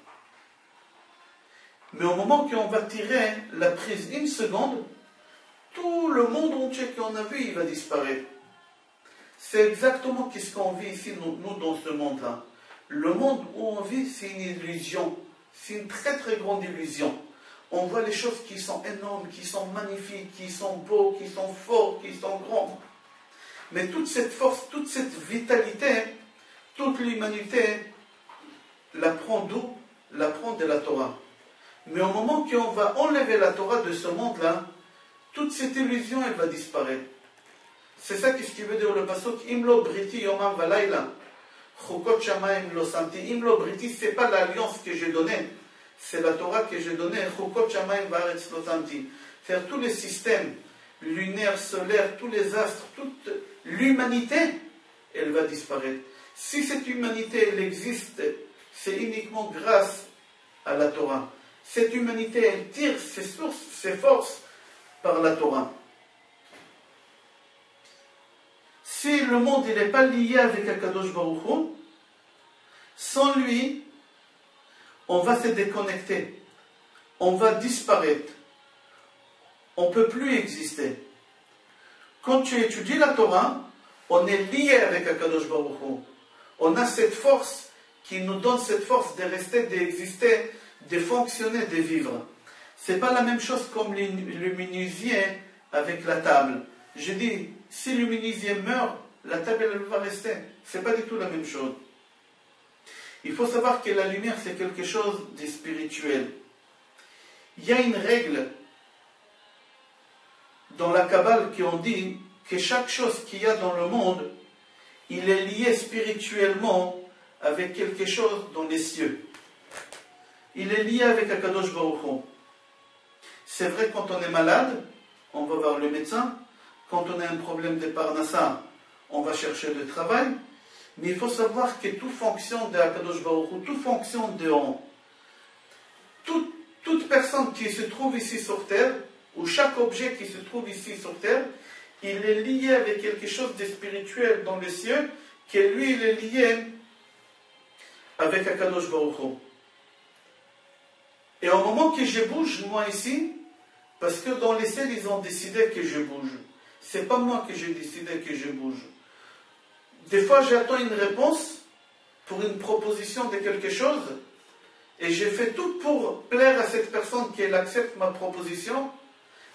Mais au moment qu'on va tirer la prise une seconde, tout le monde entier qu'on a vu, il va disparaître. C'est exactement ce qu'on vit ici, nous dans ce monde-là. Le monde où on vit, c'est une illusion. C'est une très très grande illusion. On voit les choses qui sont énormes, qui sont magnifiques, qui sont beaux, qui sont forts, qui sont grands. Mais toute cette force, toute cette vitalité, toute l'humanité, la prend d'où? La prend de la Torah. Mais au moment qu'on va enlever la Torah de ce monde-là, toute cette illusion, elle va disparaître. C'est ça qu'est-ce qui veut dire le pasuk Imlo Briti Yomam Valayla. Chukot Shamayim Lo Samti. Imlo Briti, c'est pas l'alliance que j'ai donnée, c'est la Torah que j'ai donnée. Chukot Shamayim Varetz Lo Samti. Faire tous les systèmes lunaires, solaires, tous les astres, toute l'humanité, elle va disparaître. Si cette humanité, elle existe, c'est uniquement grâce à la Torah. Cette humanité, elle tire ses sources, ses forces par la Torah. Si le monde n'est pas lié avec Akadosh Baruch Hu, sans lui, on va se déconnecter, on va disparaître, on ne peut plus exister. Quand tu étudies la Torah, on est lié avec Akadosh Baruch Hu. On a cette force qui nous donne cette force de rester, d'exister, de fonctionner, de vivre. Ce n'est pas la même chose comme le menuisier avec la table. Je dis, si le menuisier meurt, la table elle va rester. Ce n'est pas du tout la même chose. Il faut savoir que la lumière, c'est quelque chose de spirituel. Il y a une règle dans la Kabbale qui on dit que chaque chose qu'il y a dans le monde, il est lié spirituellement avec quelque chose dans les cieux. Il est lié avec Akadosh Baruch Hu. C'est vrai quand on est malade, on va voir le médecin. Quand on a un problème de parnassa, on va chercher le travail. Mais il faut savoir que tout fonctionne de Akadosh Baruch Hu, tout fonctionne de en. Toute personne qui se trouve ici sur terre, ou chaque objet qui se trouve ici sur terre, il est lié avec quelque chose de spirituel dans les cieux, que lui, il est lié avec Akadosh Baruch Hu. Et au moment que je bouge, moi ici, parce que dans les cieux, ils ont décidé que je bouge. C'est pas moi que j'ai décidé que je bouge. Des fois, j'attends une réponse pour une proposition de quelque chose, et j'ai fait tout pour plaire à cette personne qu'elle accepte ma proposition,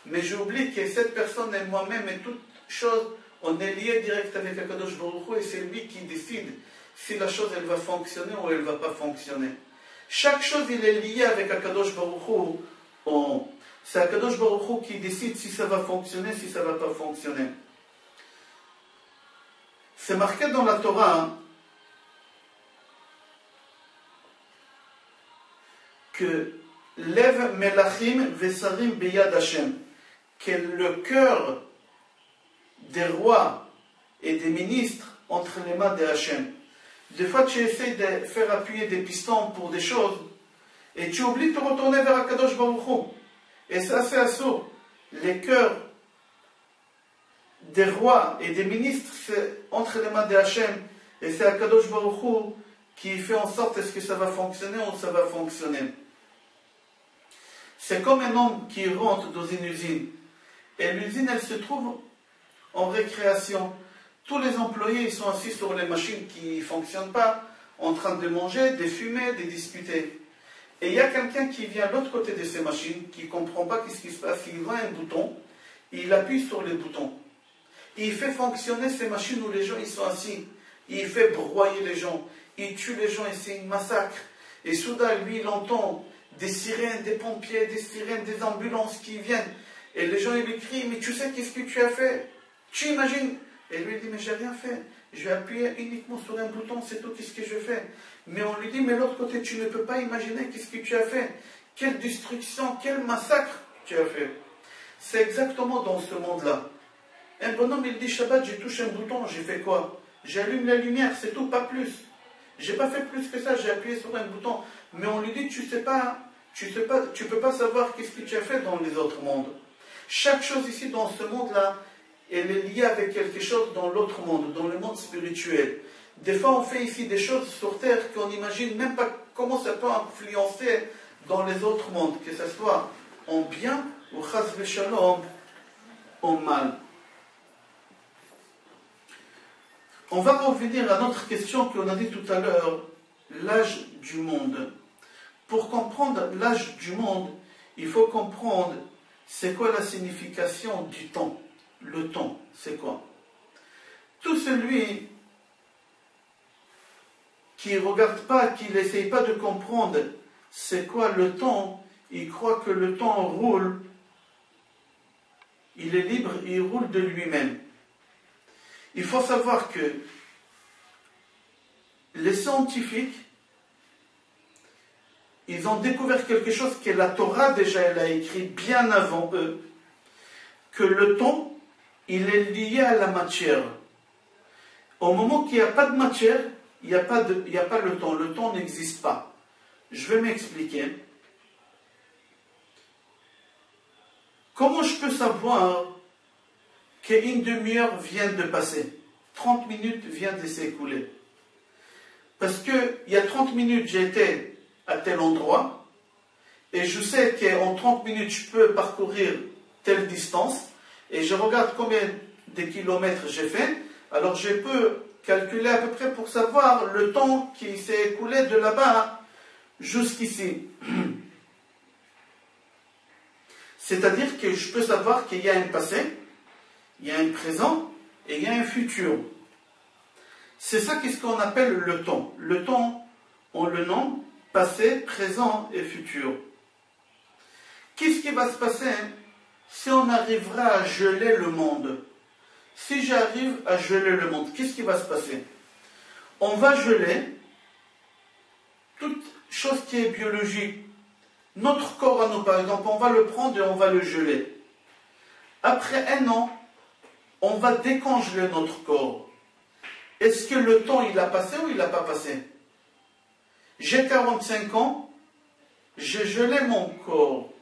mais j'oublie que cette personne et moi-même et toute chose, on est lié direct avec Akadosh Baruch Hu, et c'est lui qui décide si la chose elle va fonctionner ou elle ne va pas fonctionner. Chaque chose il est lié avec Akadosh Baruch Hu. C'est Akadosh Baruch Hu qui décide si ça va fonctionner, si ça ne va pas fonctionner. C'est marqué dans la Torah que Lev Melachim Vesarim Beyad Hashem, que le cœur des rois et des ministres entre les mains de Hashem. Des fois, tu essaies de faire appuyer des pistons pour des choses et tu oublies de te retourner vers Akadosh Baruch Hu. Et ça, c'est assourd. Les cœurs des rois et des ministres, c'est entre les mains de Hashem. Et c'est Akadosh Baruch Hu qui fait en sorte est-ce que ça va fonctionner ou ça va fonctionner. C'est comme un homme qui rentre dans une usine. Et l'usine, elle se trouve en récréation. Tous les employés, ils sont assis sur les machines qui ne fonctionnent pas, en train de manger, de fumer, de discuter. Et il y a quelqu'un qui vient de l'autre côté de ces machines, qui ne comprend pas ce qui se passe. Il voit un bouton, il appuie sur le bouton. Il fait fonctionner ces machines où les gens ils sont assis. Il fait broyer les gens. Il tue les gens et c'est un massacre. Et soudain, lui, il entend des sirènes, des pompiers, des sirènes, des ambulances qui viennent. Et les gens, ils lui crient, mais tu sais qu'est-ce que tu as fait? Tu imagines? Et lui, il dit, mais j'ai rien fait. Je vais appuyer uniquement sur un bouton, c'est tout, qu'est-ce que je fais? Mais on lui dit, mais l'autre côté, tu ne peux pas imaginer qu'est-ce que tu as fait. Quelle destruction, quel massacre tu as fait. C'est exactement dans ce monde-là. Un bonhomme, il dit, Shabbat, j'ai touché un bouton, j'ai fait quoi? J'allume la lumière, c'est tout, pas plus. J'ai pas fait plus que ça, j'ai appuyé sur un bouton. Mais on lui dit, tu peux pas savoir qu'est-ce que tu as fait dans les autres mondes. Chaque chose ici dans ce monde-là, elle est liée avec quelque chose dans l'autre monde, dans le monde spirituel. Des fois, on fait ici des choses sur terre qu'on n'imagine même pas comment ça peut influencer dans les autres mondes, que ce soit en bien ou chas v'shalom, en mal. On va revenir à notre question qu'on a dit tout à l'heure, l'âge du monde. Pour comprendre l'âge du monde, il faut comprendre c'est quoi la signification du temps. Le temps, c'est quoi? Tout celui qui ne regarde pas, qui n'essaye pas de comprendre c'est quoi le temps, il croit que le temps roule, il est libre, il roule de lui-même. Il faut savoir que les scientifiques, ils ont découvert quelque chose que la Torah déjà elle a écrit bien avant eux, que le temps, il est lié à la matière. Au moment qu'il n'y a pas de matière, il n'y a pas le temps. Le temps n'existe pas. Je vais m'expliquer. Comment je peux savoir qu'une demi-heure vient de passer? 30 minutes viennent de s'écouler. Parce qu'il y a 30 minutes, j'étais à tel endroit, et je sais qu'en 30 minutes, je peux parcourir telle distance, et je regarde combien de kilomètres j'ai fait, alors je peux calculer à peu près pour savoir le temps qui s'est écoulé de là-bas jusqu'ici. C'est-à-dire que je peux savoir qu'il y a un passé, il y a un présent et il y a un futur. C'est ça qu'est-ce qu'on appelle le temps. Le temps, on le nomme passé, présent et futur. Qu'est-ce qui va se passer si on arrivera à geler le monde? Si j'arrive à geler le monde, qu'est-ce qui va se passer? On va geler toute chose qui est biologique. Notre corps à nous, par exemple, on va le prendre et on va le geler. Après un an, on va décongeler notre corps. Est-ce que le temps, il a passé ou il n'a pas passé? J'ai 45 ans, j'ai gelé mon corps.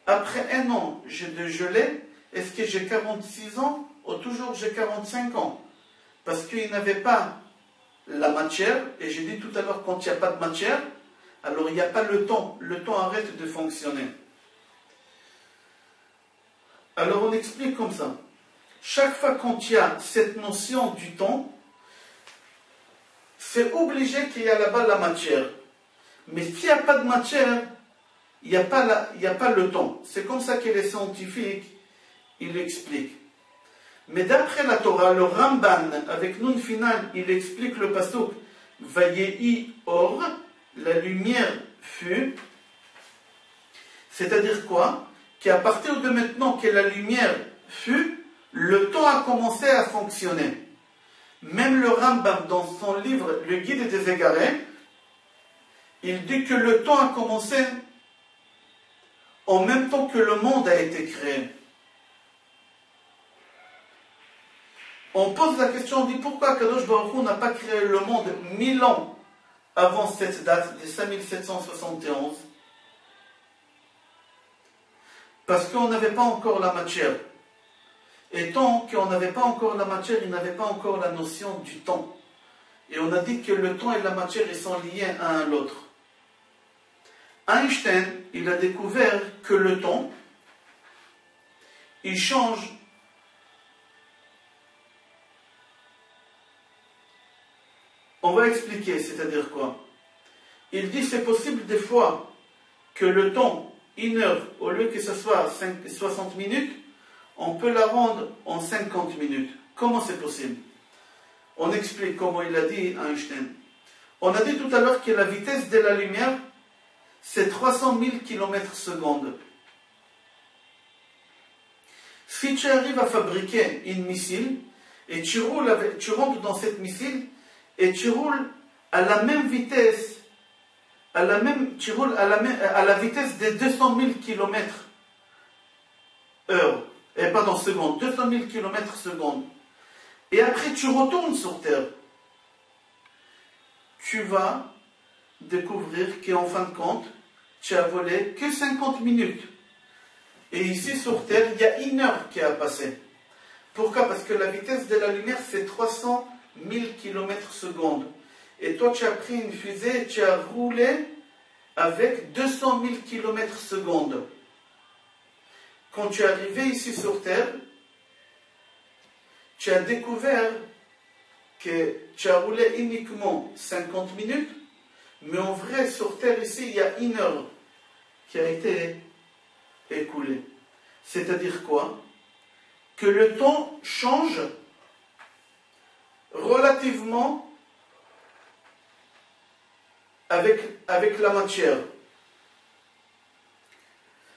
Après un an, j'ai dégelé. Est-ce que j'ai 46 ans ou toujours j'ai 45 ans? Parce qu'il n'avait pas la matière, et j'ai dit tout à l'heure, quand il n'y a pas de matière, alors il n'y a pas le temps. Le temps arrête de fonctionner. Alors on explique comme ça. Chaque fois qu'il y a cette notion du temps, c'est obligé qu'il y a là-bas la matière. Mais s'il n'y a pas de matière, il n'y a pas le temps. C'est comme ça que les scientifiques, ils l'expliquent. Mais d'après la Torah, le Ramban, avec Nun final, il explique le pasuk Vayehi or, la lumière fut. C'est-à-dire quoi? Qu'à partir de maintenant que la lumière fut, le temps a commencé à fonctionner. Même le Rambam, dans son livre Le Guide des Égarés, il dit que le temps a commencé en même temps que le monde a été créé. On pose la question, on dit pourquoi Kadosh Baruch Hu n'a pas créé le monde 1000 ans avant cette date de 5771? Parce qu'on n'avait pas encore la matière. Et tant qu'on n'avait pas encore la matière, il n'avait pas encore la notion du temps. Et on a dit que le temps et la matière, ils sont liés un à l'autre. Einstein, il a découvert que le temps, il change. On va expliquer, c'est-à-dire quoi? Il dit c'est possible des fois que le temps, une heure, au lieu que ce soit 60 minutes, on peut la rendre en 50 minutes. Comment c'est possible? On explique comment il a dit Einstein. On a dit tout à l'heure que la vitesse de la lumière, c'est 300 000 km/s. Si tu arrives à fabriquer une missile, et tu rentres dans cette missile, et tu roules à la même vitesse, tu roules à la vitesse de 200 000 km/h, pardon, seconde, 200 000 km/s. Et après tu retournes sur Terre, tu vas découvrir qu'en fin de compte, tu as volé que 50 minutes. Et ici sur Terre, il y a 1 heure qui a passé. Pourquoi? Parce que la vitesse de la lumière, c'est 300 000 km/s. Et toi, tu as pris une fusée et tu as roulé avec 200 000 km/s. Quand tu es arrivé ici sur Terre, tu as découvert que tu as roulé uniquement 50 minutes, mais en vrai, sur Terre, ici, il y a 1 heure qui a été écoulée. C'est-à-dire quoi? Que le temps change relativement avec la matière.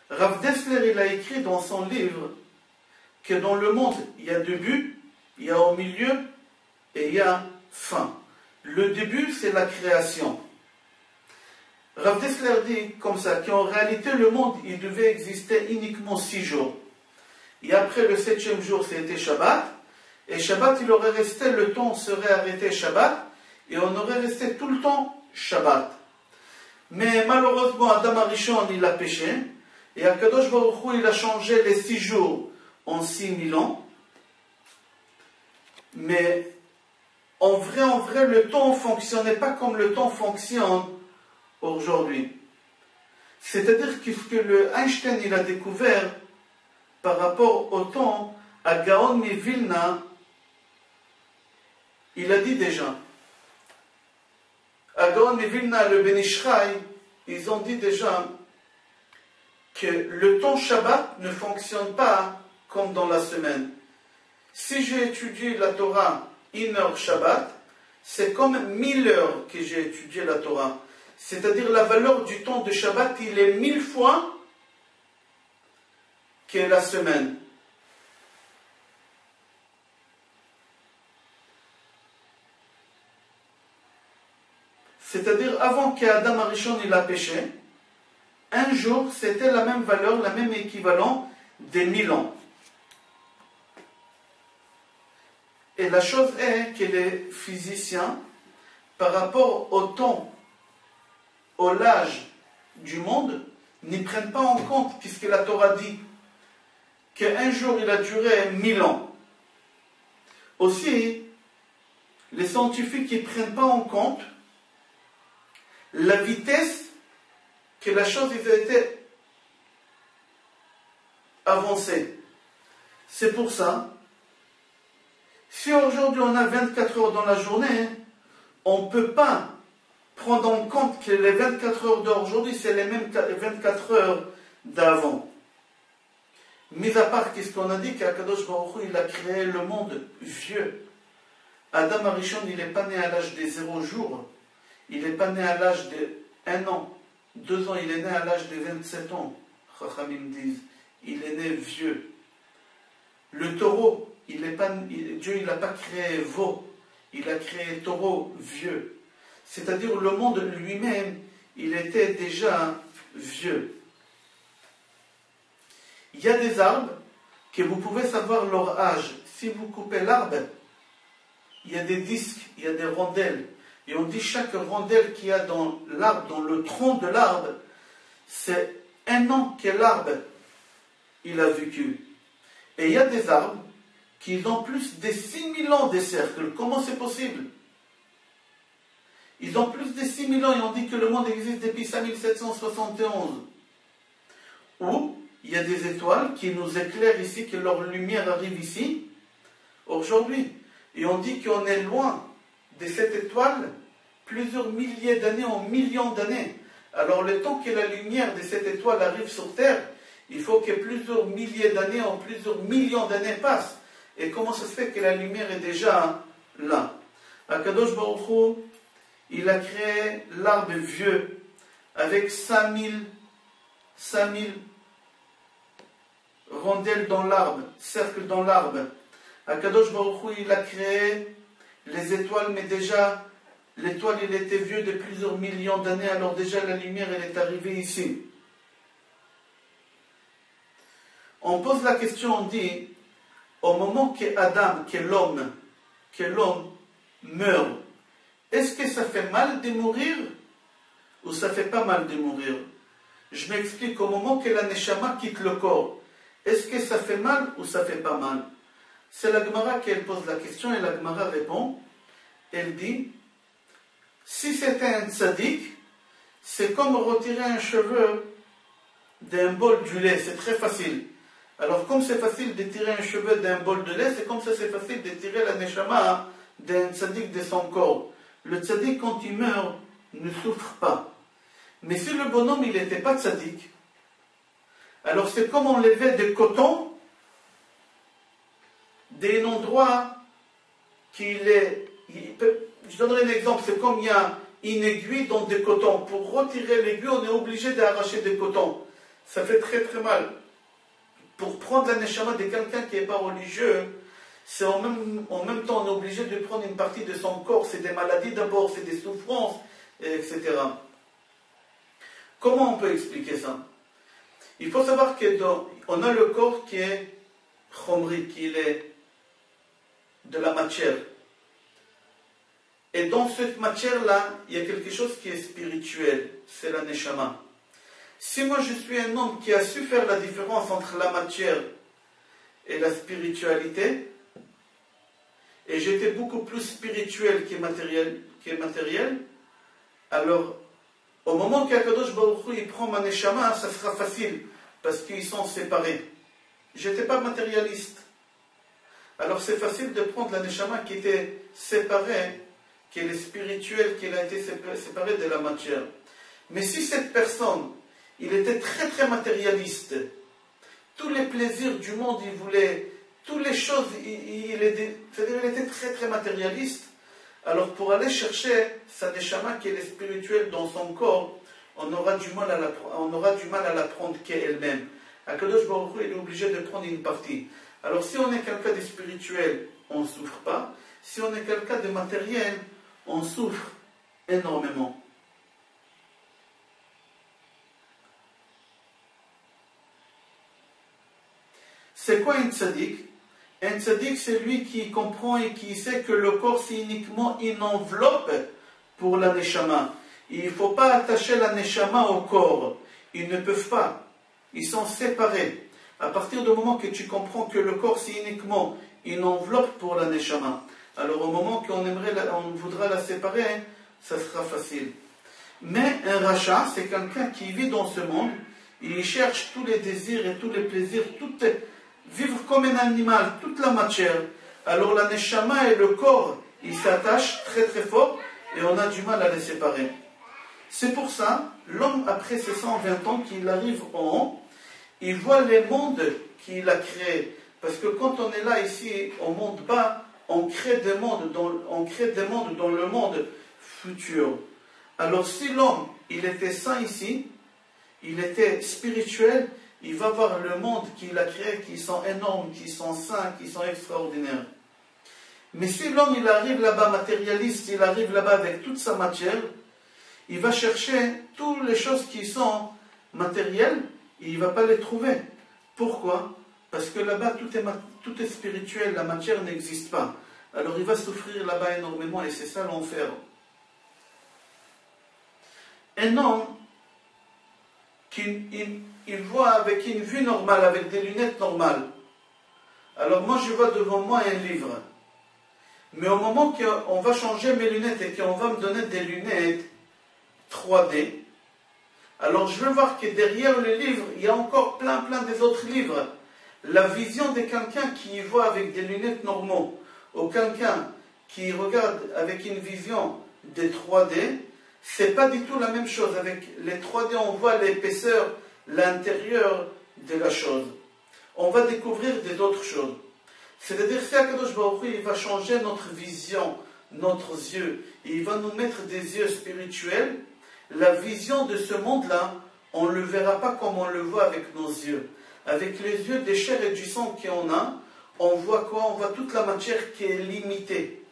Rav Dessler, il a écrit dans son livre que dans le monde, il y a début, il y a au milieu et il y a fin. Le début, c'est la création. Rav Dessler dit comme ça, qu'en réalité, le monde, il devait exister uniquement 6 jours. Et après le 7e jour, c'était Shabbat. Et Shabbat, il aurait resté, le temps serait arrêté Shabbat. Et on aurait resté tout le temps Shabbat. Mais malheureusement, Adam Arishon, il a péché. Et Akadosh Baruch Hu, il a changé les 6 jours en 6000 ans. Mais en vrai, le temps ne fonctionnait pas comme le temps fonctionne aujourd'hui. C'est-à-dire que ce que le Einstein, il a découvert par rapport au temps, à Gaon Vilna, il a dit déjà. À Gaon Vilna, le Ben Ish Chai, ils ont dit déjà que le temps Shabbat ne fonctionne pas comme dans la semaine. Si j'ai étudié la Torah 1 heure Shabbat, c'est comme 1000 heures que j'ai étudié la Torah. C'est-à-dire la valeur du temps de Shabbat, il est 1000 fois que la semaine. C'est-à-dire avant qu'Adam Arishon il a péché, un jour c'était la même valeur, la même équivalent des 1000 ans. Et la chose est que les physiciens, par rapport au temps, au l'âge du monde, n'y prennent pas en compte, puisque la Torah dit qu'un jour il a duré 1000 ans. Aussi, les scientifiques ne prennent pas en compte la vitesse que la chose a été avancée. C'est pour ça, si aujourd'hui on a 24 heures dans la journée, on ne peut pas prendre en compte que les 24 heures d'aujourd'hui, c'est les mêmes 24 heures d'avant. Mis à part qu'est-ce qu'on a dit, qu'Akadosh Baruch Hu, il a créé le monde vieux. Adam Arishon, il n'est pas né à l'âge de 0 jours. Il n'est pas né à l'âge de 1 an, 2 ans, il est né à l'âge de 27 ans. Chachamim disent, il est né vieux. Le taureau, Dieu il n'a pas créé veau, il a créé taureau vieux. C'est-à-dire le monde lui-même, il était déjà vieux. Il y a des arbres que vous pouvez savoir leur âge. Si vous coupez l'arbre, il y a des disques, il y a des rondelles. Et on dit chaque rondelle qu'il y a dans l'arbre, dans le tronc de l'arbre, c'est 1 an que l'arbre il a vécu. Et il y a des arbres qui ont plus de 6000 ans de cercle. Comment c'est possible? Ils ont plus de 6000 ans et on dit que le monde existe depuis 5771. Ou il y a des étoiles qui nous éclairent ici, que leur lumière arrive ici, aujourd'hui. Et on dit qu'on est loin de cette étoile plusieurs milliers d'années, en millions d'années. Alors le temps que la lumière de cette étoile arrive sur Terre, il faut que plusieurs milliers d'années, en plusieurs millions d'années passent. Et comment ça se fait que la lumière est déjà là? Akadosh Baruch Hu, il a créé l'arbre vieux avec 5000 rondelles dans l'arbre, cercles dans l'arbre. Akadosh Baruch Hu, il a créé les étoiles, mais déjà, l'étoile, il était vieux de plusieurs millions d'années, alors déjà la lumière, elle est arrivée ici. On pose la question, on dit, au moment que Adam, que l'homme meurt, est-ce que ça fait mal de mourir ou ça fait pas mal de mourir? Je m'explique, au moment que la Neshama quitte le corps, est-ce que ça fait mal ou ça fait pas mal? C'est la Gemara qui pose la question et la Gemara répond. Elle dit, si c'était un tzaddik, c'est comme retirer un cheveu d'un bol du lait, c'est très facile. Alors comme c'est facile de tirer un cheveu d'un bol de lait, c'est comme ça c'est facile de tirer la neshama d'un tzaddik de son corps. Le tzaddik quand il meurt ne souffre pas. Mais si le bonhomme il n'était pas tzaddik, alors c'est comme enlever des cotons d'un endroit qu'il est... Je donnerai un exemple, c'est comme il y a une aiguille dans des cotons. Pour retirer l'aiguille, on est obligé d'arracher des cotons. Ça fait très très mal. Pour prendre la neshama de quelqu'un qui n'est pas religieux, c'est en même temps on est obligé de prendre une partie de son corps. C'est des maladies d'abord, c'est des souffrances, etc. Comment on peut expliquer ça? Il faut savoir qu'on a le corps qui est chomri, qui est de la matière. Et dans cette matière-là, il y a quelque chose qui est spirituel, c'est la neshama. Si moi je suis un homme qui a su faire la différence entre la matière et la spiritualité, et j'étais beaucoup plus spirituel que matériel, alors au moment qu'Akadosh Baruch Hu il prend ma neshama, ça sera facile, parce qu'ils sont séparés. J'étais pas matérialiste. Alors c'est facile de prendre la neshama qui était séparée, qui est spirituelle, qui a été séparée de la matière. Mais si cette personne, il était très très matérialiste, tous les plaisirs du monde, il voulait, toutes les choses, c'est-à-dire il était très très matérialiste, alors pour aller chercher sa neshama qui est spirituelle dans son corps, on aura du mal à la prendre qu'elle-même. Akadosh Baruch Hu, il est obligé de prendre une partie. Alors si on est quelqu'un de spirituel, on ne souffre pas. Si on est quelqu'un de matériel, on souffre énormément. C'est quoi un tzaddik? Un tzaddik, c'est lui qui comprend et qui sait que le corps, c'est uniquement une enveloppe pour la neshama. Il ne faut pas attacher la neshama au corps. Ils ne peuvent pas. Ils sont séparés. À partir du moment que tu comprends que le corps, c'est uniquement une enveloppe pour la neshama, alors au moment qu'on voudra la séparer, ça sera facile. Mais un rachat, c'est quelqu'un qui vit dans ce monde, il cherche tous les désirs et tous les plaisirs, vivre comme un animal, toute la matière. Alors la neshama et le corps, ils s'attachent très très fort et on a du mal à les séparer. C'est pour ça, l'homme après ses 120 ans, qu'il arrive en haut, il voit les mondes qu'il a créés. Parce que quand on est là ici, au monde bas, on crée des mondes dans le monde futur. Alors si l'homme, il était saint ici, il était spirituel, il va voir le monde qu'il a créé, qui sont énormes, qui sont saints, qui sont extraordinaires. Mais si l'homme, il arrive là-bas matérialiste, il arrive là-bas avec toute sa matière, il va chercher toutes les choses qui sont matérielles, et il ne va pas les trouver. Pourquoi? Parce que là-bas, tout est spirituel, la matière n'existe pas. Alors il va souffrir là-bas énormément, et c'est ça l'enfer. Un homme il voit avec une vue normale, avec des lunettes normales. Alors moi je vois devant moi un livre. Mais au moment qu'on va changer mes lunettes et qu'on va me donner des lunettes 3D, alors je vais voir que derrière le livre, il y a encore plein des autres livres. La vision de quelqu'un qui voit avec des lunettes normaux, ou quelqu'un qui regarde avec une vision de 3D, c'est pas du tout la même chose. Avec les 3D, on voit l'épaisseur, l'intérieur de la chose. On va découvrir d'autres choses. C'est-à-dire, si Akadosh Baruch Hu, il va changer notre vision, nos yeux, et il va nous mettre des yeux spirituels, la vision de ce monde-là, on ne le verra pas comme on le voit avec nos yeux. Avec les yeux des chairs et du sang qu'on a, on voit quoi? On voit toute la matière qui est limitée.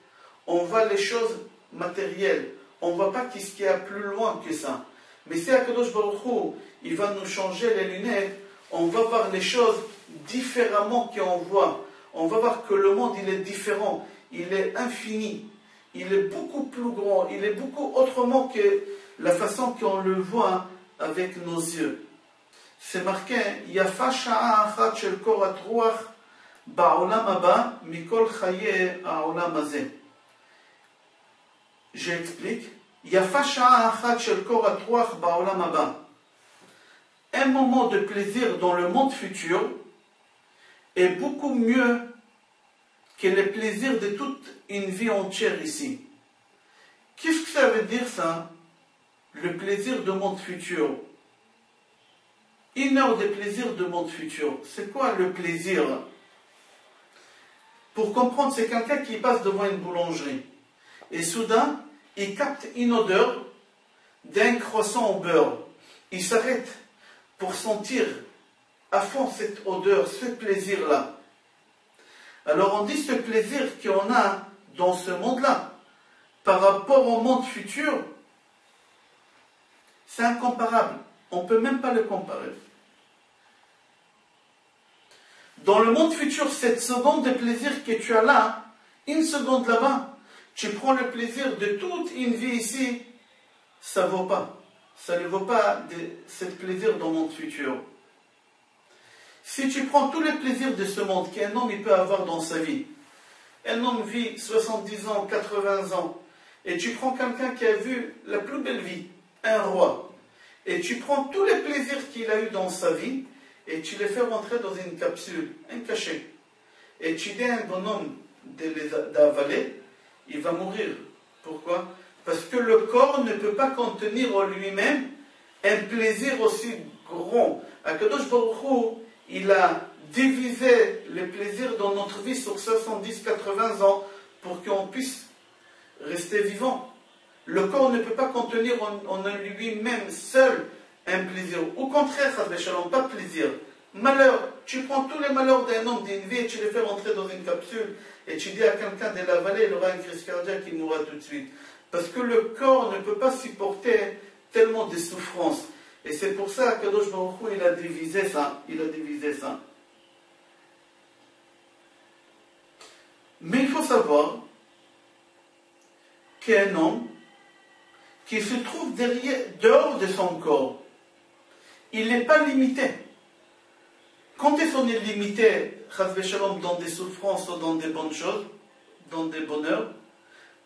On voit les choses matérielles. On ne voit pas ce qu'il y a plus loin que ça. Mais si Akadosh Baruch Hu, il va nous changer les lunettes, on va voir les choses différemment qu'on voit. On va voir que le monde, il est différent. Il est infini. Il est beaucoup plus grand. Il est beaucoup autrement que la façon qu'on le voit avec nos yeux. C'est marqué, Yafa sha'a achat shel korat ruach ba'olam haba mikol chaye ha'olam hazeh. J'explique. Yafa sha'a achat shel korat ruach ba'olam haba. Un moment de plaisir dans le monde futur est beaucoup mieux que le plaisir de toute une vie entière ici. Qu'est-ce que ça veut dire ça? Le plaisir du monde futur. Une heure de plaisir du monde futur. C'est quoi le plaisir? Pour comprendre, c'est quelqu'un qui passe devant une boulangerie. Et soudain, il capte une odeur d'un croissant au beurre. Il s'arrête pour sentir à fond cette odeur, ce plaisir-là. Alors on dit ce plaisir qu'on a dans ce monde-là, par rapport au monde futur, c'est incomparable. On ne peut même pas le comparer. Dans le monde futur, cette seconde de plaisir que tu as là, une seconde là-bas, tu prends le plaisir de toute une vie ici, ça ne vaut pas. Ça ne vaut pas ce plaisir dans le monde futur. Si tu prends tous les plaisirs de ce monde qu'un homme il peut avoir dans sa vie, un homme vit 70 ans, 80 ans, et tu prends quelqu'un qui a vu la plus belle vie, un roi, et tu prends tous les plaisirs qu'il a eu dans sa vie, et tu les fais rentrer dans une capsule, un cachet, et tu dis à un bonhomme d'avaler, il va mourir. Pourquoi? Parce que le corps ne peut pas contenir en lui-même un plaisir aussi grand. Akadosh Baruch Hu, il a divisé les plaisirs dans notre vie sur 70-80 ans pour qu'on puisse rester vivant. Le corps ne peut pas contenir en lui-même seul un plaisir. Au contraire, pas plaisir. Malheur, tu prends tous les malheurs d'un homme, d'une vie, et tu les fais rentrer dans une capsule, et tu dis à quelqu'un de l'avaler, il aura une crise cardiaque, il mourra tout de suite. Parce que le corps ne peut pas supporter tellement de souffrances. Et c'est pour ça que Kadosh Baruch Hu, il a divisé ça. Il a divisé ça. Mais il faut savoir qu'un homme qui se trouve dehors de son corps, il n'est pas limité. Quand est-ce qu'on est limité, Chas v'Shalom, dans des souffrances ou dans des bonnes choses, dans des bonheurs,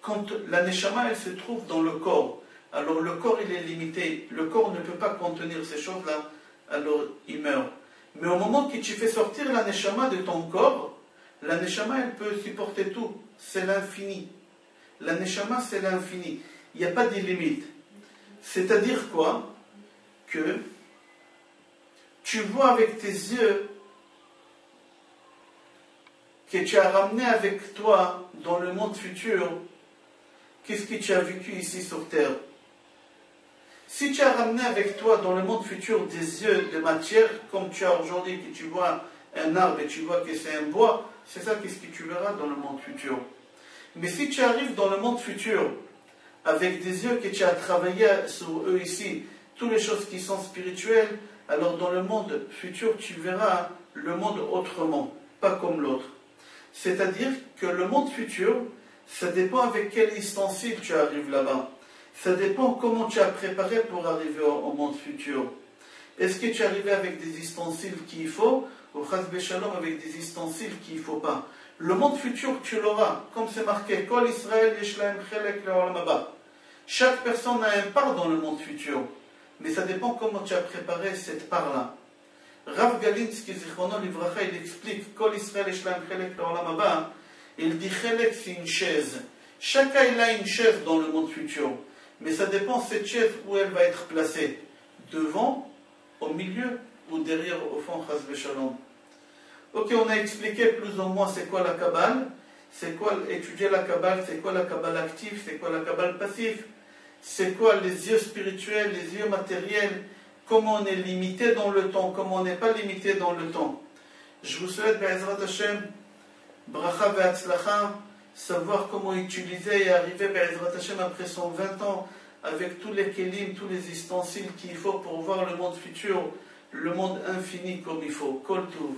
quand la Neshama, elle se trouve dans le corps, alors le corps, il est limité. Le corps ne peut pas contenir ces choses-là, alors il meurt. Mais au moment que tu fais sortir la Neshama de ton corps, la Neshama, elle peut supporter tout. C'est l'infini. La Neshama, c'est l'infini. Il n'y a pas de limite. C'est-à-dire quoi? Que tu vois avec tes yeux que tu as ramené avec toi dans le monde futur, qu'est-ce que tu as vécu ici sur terre? Si tu as ramené avec toi dans le monde futur des yeux de matière, comme tu as aujourd'hui, que tu vois un arbre et tu vois que c'est un bois, c'est ça qu'est-ce que tu verras dans le monde futur. Mais si tu arrives dans le monde futur avec des yeux que tu as travaillé sur eux ici, toutes les choses qui sont spirituelles, alors dans le monde futur, tu verras le monde autrement, pas comme l'autre. C'est-à-dire que le monde futur, ça dépend avec quel ustensile tu arrives là-bas. Ça dépend comment tu as préparé pour arriver au monde futur. Est-ce que tu es arrivé avec des ustensiles qu'il faut, ou Chas v'Shalom avec des ustensiles qu'il ne faut pas? Le monde futur, tu l'auras, comme c'est marqué, Kol Israël yesh lahem chelek le'olam haba. Chaque personne a une part dans le monde futur, mais ça dépend comment tu as préparé cette part-là. Rav Galinsky, Zichrono Livracha, il explique Kol Israël yesh lahem chelek le'olam haba. Il dit chelek, c'est une chaise. Chacun il a une chaise dans le monde futur, mais ça dépend cette chaise où elle va être placée, devant, au milieu ou derrière, au fond, Chas v'Shalom. Ok, on a expliqué plus ou moins c'est quoi la Kabbale, c'est quoi étudier la Kabbale, c'est quoi la Kabbale active, c'est quoi la Kabbale passive. c'est quoi les yeux spirituels, les yeux matériels, comment on est limité dans le temps, comment on n'est pas limité dans le temps. Je vous souhaite, Be'ezrat Hashem, bracha ve'atzlacha, savoir comment utiliser et arriver, Be'ezrat Hashem, après 120 ans, avec tous les kelim, tous les ustensiles qu'il faut pour voir le monde futur, le monde infini comme il faut. Kol Tov.